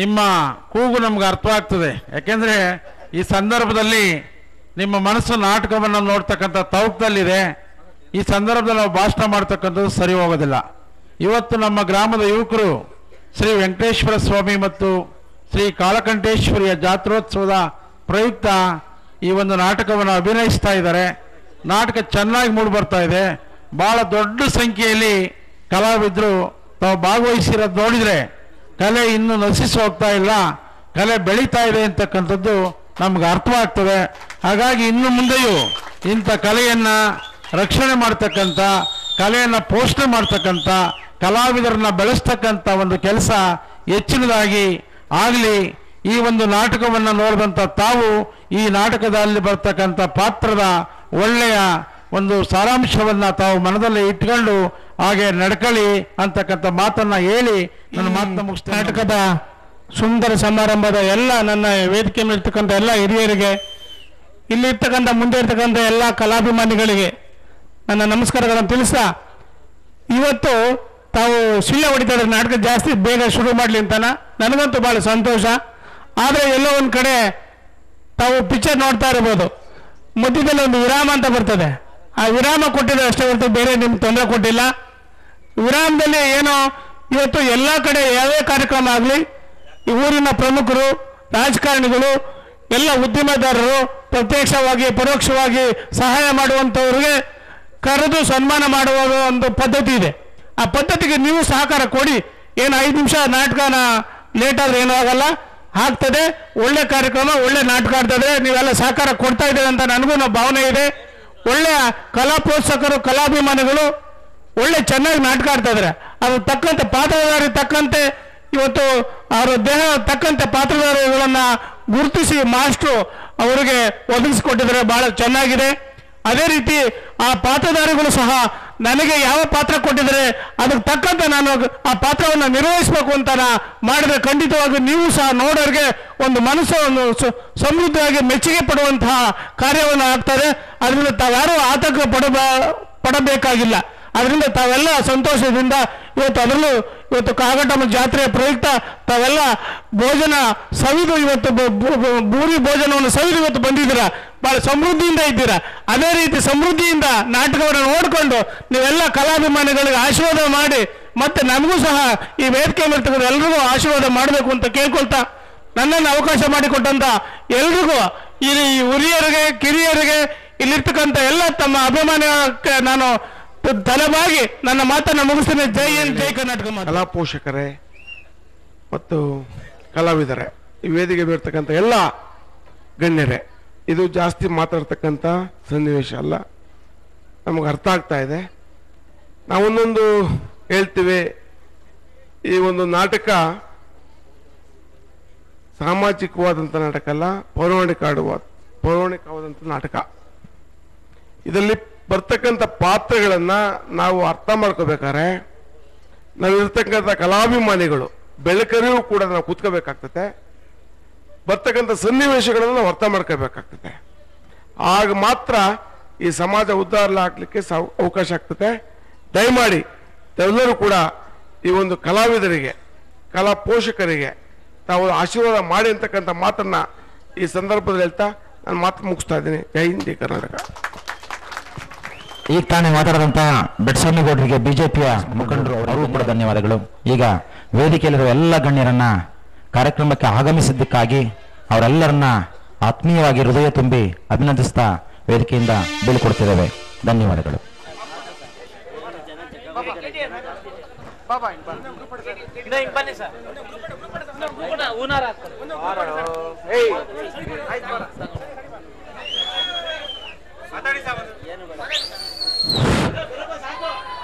ನಿಮ್ಮ ಕೂಗು ನಮ್ಗೆ ಅರ್ಥವಾಗ್ತದೆ. ಯಾಕೆಂದರೆ ಈ ಸಂದರ್ಭದಲ್ಲಿ ನಿಮ್ಮ ಮನಸ್ಸು ನಾಟಕವನ್ನು ನೋಡ್ತಕ್ಕಂಥ ತೌಕದಲ್ಲಿದೆ. ಈ ಸಂದರ್ಭದಲ್ಲಿ ನಾವು ಭಾಷಣ ಮಾಡ್ತಕ್ಕಂಥದ್ದು ಸರಿ ಹೋಗೋದಿಲ್ಲ. ಇವತ್ತು ನಮ್ಮ ಗ್ರಾಮದ ಯುವಕರು ಶ್ರೀ ವೆಂಕಟೇಶ್ವರ ಸ್ವಾಮಿ ಮತ್ತು ಶ್ರೀ ಕಾಳಕಂಠೇಶ್ವರಿಯ ಜಾತ್ರೋತ್ಸವದ ಪ್ರಯುಕ್ತ ಈ ಒಂದು ನಾಟಕವನ್ನು ಅಭಿನಯಿಸ್ತಾ ಇದ್ದಾರೆ. ನಾಟಕ ಚೆನ್ನಾಗಿ ಮೂಡಿ ಬರ್ತಾ ಇದೆ. ಭಾಳ ದೊಡ್ಡ ಸಂಖ್ಯೆಯಲ್ಲಿ ಕಲಾವಿದರು ತಾವು ಭಾಗವಹಿಸಿರೋದು ನೋಡಿದರೆ ಕಲೆ ಇನ್ನೂ ನಶಿಸಿ ಹೋಗ್ತಾ ಇಲ್ಲ, ಕಲೆ ಬೆಳೀತಾ ಇದೆ ಅಂತಕ್ಕಂಥದ್ದು ನಮ್ಗೆ ಅರ್ಥವಾಗ್ತದೆ. ಹಾಗಾಗಿ ಇನ್ನು ಮುಂದೆಯೂ ಇಂಥ ಕಲೆಯನ್ನು ರಕ್ಷಣೆ ಮಾಡ್ತಕ್ಕಂಥ, ಕಲೆಯನ್ನು ಪೋಷಣೆ ಮಾಡ್ತಕ್ಕಂಥ, ಕಲಾವಿದರನ್ನ ಬೆಳೆಸ್ತಕ್ಕಂಥ ಒಂದು ಕೆಲಸ ಹೆಚ್ಚಿನದಾಗಿ ಆಗಲಿ. ಈ ಒಂದು ನಾಟಕವನ್ನು ನೋಡಿದಂಥ ತಾವು ಈ ನಾಟಕದಲ್ಲಿ ಬರ್ತಕ್ಕಂಥ ಪಾತ್ರದ ಒಳ್ಳೆಯ ಒಂದು ಸಾರಾಂಶವನ್ನು ತಾವು ಮನದಲ್ಲಿ ಇಟ್ಕೊಂಡು ಹಾಗೆ ನಡ್ಕೊಳ್ಳಿ ಅಂತಕ್ಕಂಥ ಮಾತನ್ನು ಹೇಳಿ ನನ್ನ ಮಾತನ್ನ ಮುಗಿಸ್ತೇನೆ. ನಾಟಕದ ಸುಂದರ ಸಮಾರಂಭದ ಎಲ್ಲ ನನ್ನ ವೇದಿಕೆ ಮೇಲಿರ್ತಕ್ಕಂಥ ಎಲ್ಲ ಹಿರಿಯರಿಗೆ, ಇಲ್ಲಿರ್ತಕ್ಕಂಥ ಮುಂದೆ ಇರ್ತಕ್ಕಂಥ ಎಲ್ಲ ಕಲಾಭಿಮಾನಿಗಳಿಗೆ ನನ್ನ ನಮಸ್ಕಾರಗಳನ್ನು ತಿಳಿಸ್ತಾ, ಇವತ್ತು ತಾವು ಶಿಳ್ಳೆ ಹೊಡಿತಾರೆ ನಾಟಕ ಜಾಸ್ತಿ ಬೇಗ ಶುರು ಮಾಡಲಿ ಅಂತಾನ ನನಗಂತೂ ಭಾಳ ಸಂತೋಷ. ಆದರೆ ಎಲ್ಲೋ ಒಂದು ಕಡೆ ತಾವು ಪಿಕ್ಚರ್ ನೋಡ್ತಾ ಇರ್ಬೋದು, ಮಧ್ಯದಲ್ಲಿ ಒಂದು ವಿರಾಮ ಅಂತ ಬರ್ತದೆ. ಆ ವಿರಾಮ ಕೊಟ್ಟಿದ್ರೆ ಅಷ್ಟೇ ಹೊರತು ಬೇರೆ ನಿಮ್ಗೆ ತೊಂದರೆ ಕೊಟ್ಟಿಲ್ಲ. ವಿರಾಮದಲ್ಲಿ ಏನೋ ಇವತ್ತು ಎಲ್ಲ ಕಡೆ ಯಾವುದೇ ಕಾರ್ಯಕ್ರಮ ಆಗಲಿ, ಈ ಊರಿನ ಪ್ರಮುಖರು, ರಾಜಕಾರಣಿಗಳು, ಎಲ್ಲ ಉದ್ಯಮದಾರರು ಪ್ರತ್ಯಕ್ಷವಾಗಿ ಪರೋಕ್ಷವಾಗಿ ಸಹಾಯ ಮಾಡುವಂಥವ್ರಿಗೆ ಕರೆದು ಸನ್ಮಾನ ಮಾಡುವ ಒಂದು ಪದ್ಧತಿ ಇದೆ. ಆ ಪದ್ಧತಿಗೆ ನೀವು ಸಹಕಾರ ಕೊಡಿ. ಏನು 5 ನಿಮಿಷ ನಾಟಕನ ಲೇಟ್ ಆದರೆ ಏನೂ ಆಗಲ್ಲ, ಆಗ್ತದೆ. ಒಳ್ಳೆ ಕಾರ್ಯಕ್ರಮ, ಒಳ್ಳೆ ನಾಟಕ ಆಗ್ತದೆ. ನೀವೆಲ್ಲ ಸಹಕಾರ ಕೊಡ್ತಾ ಇದ್ದೇವೆ ಅಂತ ನನಗೂ ಭಾವನೆ ಇದೆ. ಒಳ್ಳೆಯ ಕಲಾ ಪ್ರೋತ್ಸಾಹಕರು, ಕಲಾಭಿಮಾನಿಗಳು ಒಳ್ಳೆ ಚೆನ್ನಾಗಿ ನಾಟಕ ಆಡ್ತಾ ಇದ್ದಾರೆ. ಅದು ತಕ್ಕಂತೆ ಪಾತ್ರಧಾರಿ ತಕ್ಕಂತೆ ಇವತ್ತು ಅವರ ದೇಹ ತಕ್ಕಂತೆ ಪಾತ್ರಧಾರಿಗಳನ್ನು ಗುರುತಿಸಿ ಮಾಸ್ಟ್ರು ಅವರಿಗೆ ಒದಗಿಸಿಕೊಟ್ಟಿದ್ದಾರೆ. ಬಹಳ ಚೆನ್ನಾಗಿದೆ. ಅದೇ ರೀತಿ ಆ ಪಾತ್ರಧಾರಿಗಳು ಸಹ ನನಗೆ ಯಾವ ಪಾತ್ರ ಕೊಟ್ಟಿದ್ದಾರೆ ಅದಕ್ಕೆ ತಕ್ಕಂತೆ ನಾನು ಆ ಪಾತ್ರವನ್ನು ನಿರ್ವಹಿಸಬೇಕು ಅಂತ ಮಾಡಿದ್ರೆ ಖಂಡಿತವಾಗಿ ನೀವು ಸಹ ನೋಡೋರಿಗೆ ಒಂದು ಮನಸ್ಸು ಒಂದು ಸಮೃದ್ಧವಾಗಿ ಮೆಚ್ಚುಗೆ ಪಡುವಂತಹ ಕಾರ್ಯವನ್ನು ಆಗ್ತದೆ. ಅದರಿಂದ ತಾವ್ಯಾರೂ ಆತಂಕ ಪಡಬೇಕಾಗಿಲ್ಲ. ಅದರಿಂದ ತಾವೆಲ್ಲ ಸಂತೋಷದಿಂದ ಅದರಲ್ಲೂ ಇವತ್ತು ಕಾಗಟಮ್ಮ ಜಾತ್ರೆಯ ಪ್ರಯುಕ್ತ ತಾವೆಲ್ಲ ಭೋಜನ ಸವಿದು ಇವತ್ತು ಭೂರಿ ಭೋಜನವನ್ನು ಸವಿದು ಇವತ್ತು ಬಂದಿದ್ದೀರಾ. ಭಾಳ ಸಮೃದ್ಧಿಯಿಂದ ಇದ್ದೀರಾ. ಅದೇ ರೀತಿ ಸಮೃದ್ಧಿಯಿಂದ ನಾಟಕವನ್ನು ನೋಡಿಕೊಂಡು ನೀವೆಲ್ಲ ಕಲಾಭಿಮಾನಿಗಳಿಗೆ ಆಶೀರ್ವಾದ ಮಾಡಿ ಮತ್ತೆ ನಮಗೂ ಸಹ ಈ ವೇದಿಕೆ ಮೇಲಿರ್ತಕ್ಕಂಥ ಎಲ್ರಿಗೂ ಆಶೀರ್ವಾದ ಮಾಡಬೇಕು ಅಂತ ಕೇಳ್ಕೊಳ್ತಾ, ನನ್ನನ್ನು ಅವಕಾಶ ಮಾಡಿಕೊಟ್ಟಂತ ಎಲ್ರಿಗೂ ಈ ಹಿರಿಯರಿಗೆ ಕಿರಿಯರಿಗೆ ಇಲ್ಲಿರ್ತಕ್ಕಂಥ ಎಲ್ಲ ತಮ್ಮ ಅಭಿಮಾನಕ್ಕೆ ನಾನು ತಲೆಬಾಗಿ ನನ್ನ ಮಾತನ್ನು ಮುಗಿಸ್ತೇನೆ. ಜೈ ಹಿಂದ್, ಜೈ ಕರ್ನಾಟಕ. ಕಲಾ ಪೋಷಕರೇ ಮತ್ತು ಕಲಾವಿದರೇ, ಈ ವೇದಿಕೆ ಬರ್ತಕ್ಕಂಥ ಎಲ್ಲ ಗಣ್ಯರೇ, ಇದು ಜಾಸ್ತಿ ಮಾತಾಡ್ತಕ್ಕಂಥ ಸನ್ನಿವೇಶ ಅಲ್ಲ, ನಮಗೆ ಅರ್ಥ ಆಗ್ತಾ ಇದೆ. ನಾವೊಂದೊಂದು ಹೇಳ್ತೀವಿ. ಈ ಒಂದು ನಾಟಕ ಸಾಮಾಜಿಕವಾದಂಥ ನಾಟಕ ಅಲ್ಲ, ಪೌರಾಣಿಕವಾದಂಥ ನಾಟಕ. ಇದರಲ್ಲಿ ಬರ್ತಕ್ಕಂಥ ಪಾತ್ರಗಳನ್ನ ನಾವು ಅರ್ಥ ಮಾಡ್ಕೋಬೇಕಾದ್ರೆ ನಾವಿರ್ತಕ್ಕಂಥ ಕಲಾಭಿಮಾನಿಗಳು ಬೆಳಕರಿಗೂ ಕೂಡ ನಾವು ಕೂತ್ಕೋಬೇಕಾಗ್ತದೆ. ಬರ್ತಕ್ಕಂಥ ಸನ್ನಿವೇಶಗಳನ್ನು ನಾವು ಅರ್ಥ ಮಾಡ್ಕೋಬೇಕಾಗ್ತದೆ. ಆಗ ಮಾತ್ರ ಈ ಸಮಾಜ ಉದ್ಧಾರ ಆಗ್ಲಿಕ್ಕೆ ಅವಕಾಶ ಆಗ್ತದೆ. ದಯಮಾಡಿ ತಾವೆಲ್ಲರೂ ಕೂಡ ಈ ಒಂದು ಕಲಾವಿದರಿಗೆ, ಕಲಾ ಪೋಷಕರಿಗೆ ತಾವು ಆಶೀರ್ವಾದ ಮಾಡಿ ಅಂತಕ್ಕಂಥ ಮಾತನ್ನ ಈ ಸಂದರ್ಭದಲ್ಲಿ ಹೇಳ್ತಾ ನಾನು ಮಾತು ಮುಗಿಸ್ತಾ ಇದ್ದೀನಿ. ಜೈ ಹಿಂದ್, ಜೈ ಕರ್ನಾಟಕ. ಈಗ ತಾನೇ ಮಾತಾಡಿದಂತಹ ಬೆಟ್ಸ್ವಾಮಿಗೌಡರಿಗೆ ಬಿಜೆಪಿಯ ಮುಖಂಡರು ಅವರಿಗೂ ಕೂಡ ಧನ್ಯವಾದಗಳು. ಈಗ ವೇದಿಕೆಯಲ್ಲಿರುವ ಎಲ್ಲ ಗಣ್ಯರನ್ನ ಕಾರ್ಯಕ್ರಮಕ್ಕೆ ಆಗಮಿಸಿದ್ದಕ್ಕಾಗಿ ಅವರೆಲ್ಲರನ್ನ ಆತ್ಮೀಯವಾಗಿ ಹೃದಯ ತುಂಬಿ ಅಭಿನಂದಿಸ್ತಾ ವೇದಿಕೆಯಿಂದ ಬೀಳ್ಕೊಡ್ತಿದ್ದೇವೆ. ಧನ್ಯವಾದಗಳು.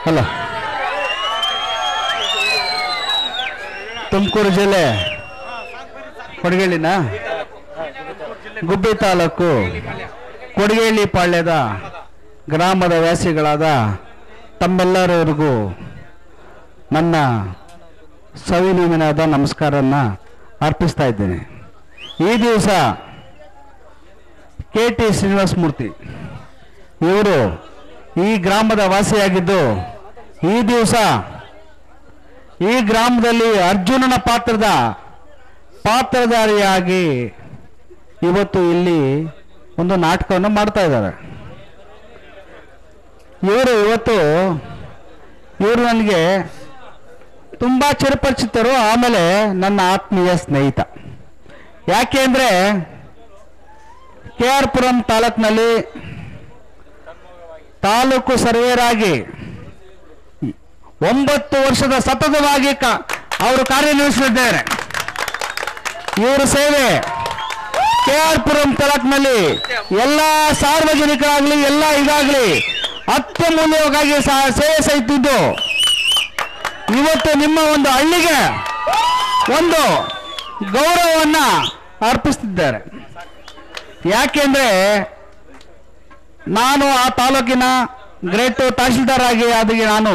ಹಲೋ, ತುಮಕೂರು ಜಿಲ್ಲೆ ಕೊಡಗೇಳಿನ ಗುಬ್ಬಿ ತಾಲೂಕು ಕೊಡಗೇಳಿ ಪಾಳ್ಯದ ಗ್ರಾಮದ ವಾಸಿಗಳಾದ ತಮ್ಮೆಲ್ಲರಿಗೂ ನನ್ನ ಸವಿನೀಯನಾದ ನಮಸ್ಕಾರನ್ನ ಅರ್ಪಿಸ್ತಾ ಇದ್ದೇನೆ. ಈ ದಿವಸ KT ಶ್ರೀನಿವಾಸಮೂರ್ತಿ ಇವರು ಈ ಗ್ರಾಮದ ವಾಸಿಯಾಗಿದ್ದು, ಈ ದಿವಸ ಈ ಗ್ರಾಮದಲ್ಲಿ ಅರ್ಜುನನ ಪಾತ್ರದ ಪಾತ್ರಧಾರಿಯಾಗಿ ಇವತ್ತು ಇಲ್ಲಿ ಒಂದು ನಾಟಕವನ್ನು ಮಾಡ್ತಾ ಇದ್ದಾರೆ. ಇವರು ನನಗೆ ತುಂಬ ಚಿರಪರಿಚಿತರು, ಆಮೇಲೆ ನನ್ನ ಆತ್ಮೀಯ ಸ್ನೇಹಿತ. ಯಾಕೆ ಅಂದರೆ KR ಪುರಂ ತಾಲೂಕಿನಲ್ಲಿ ತಾಲೂಕು ಸರ್ವೇರ್ ಆಗಿ 9 ವರ್ಷದ ಸತತವಾಗಿ ಅವರು ಕಾರ್ಯನಿರ್ವಹಿಸಿದ್ದಾರೆ. ಇವರ ಸೇವೆ KR ಪುರಂ ತಾಲೂಕಿನಲ್ಲಿ ಎಲ್ಲ ಸಾರ್ವಜನಿಕರಾಗಲಿ ಎಲ್ಲ ಇದಾಗಲಿ ಅತ್ಯಮೂಲ್ಯವಾಗಿ ಸೇವೆ ಸಹಿತಿದ್ದು ಇವತ್ತು ನಿಮ್ಮ ಒಂದು ಹಳ್ಳಿಗೆ ಒಂದು ಗೌರವವನ್ನು ಅರ್ಪಿಸುತ್ತಿದ್ದಾರೆ. ಯಾಕೆಂದ್ರೆ ನಾನು ಆ ತಾಲೂಕಿನ ಗ್ರೇಟ್ ತಹಶೀಲ್ದಾರ್ ಆಗಿ ನಾನು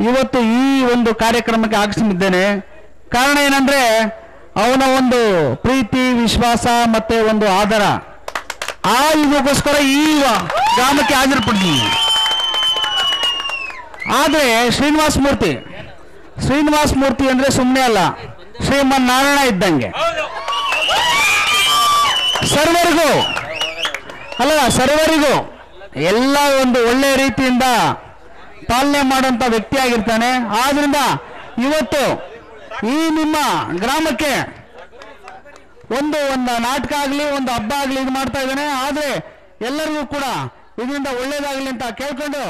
ಇವತ್ತು ಈ ಒಂದು ಕಾರ್ಯಕ್ರಮಕ್ಕೆ ಆಗಮಿಸಿದ್ದೇನೆ. ಕಾರಣ ಏನಂದ್ರೆ ಅವನ ಒಂದು ಪ್ರೀತಿ, ವಿಶ್ವಾಸ ಮತ್ತೆ ಒಂದು ಆದರ ಇದಕ್ಕೋಸ್ಕರ ಈ ಗ್ರಾಮಕ್ಕೆ ಹಾಜರುಪಡಿದ್ದೀನಿ. ಆದರೆ ಶ್ರೀನಿವಾಸ ಮೂರ್ತಿ ಅಂದ್ರೆ ಸುಮ್ಮನೆ ಅಲ್ಲ, ಶ್ರೀಮನ್ ನಾರಾಯಣ ಇದ್ದಂಗೆ. ಸರ್ವರಿಗೂ ಎಲ್ಲ ಒಂದು ಒಳ್ಳೆ ರೀತಿಯಿಂದ ಪಾಲನೆ ಮಾಡುವಂತ ವ್ಯಕ್ತಿ ಆಗಿರ್ತಾನೆ. ಆದ್ರಿಂದ ಇವತ್ತು ಈ ನಿಮ್ಮ ಗ್ರಾಮಕ್ಕೆ ಒಂದು ನಾಟಕ ಆಗಲಿ, ಒಂದು ಹಬ್ಬ ಆಗಲಿ ಇದು ಮಾಡ್ತಾ ಇದ್ದಾನೆ. ಆದ್ರೆ ಎಲ್ಲರಿಗೂ ಕೂಡ ಇದರಿಂದ ಒಳ್ಳೇದಾಗಲಿ ಅಂತ ಕೇಳ್ಕೊಂಡು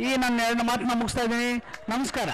ಈ ನನ್ನ 2 ಮಾತನ್ನ ಮುಗಿಸ್ತಾ ಇದ್ದೀನಿ. ನಮಸ್ಕಾರ.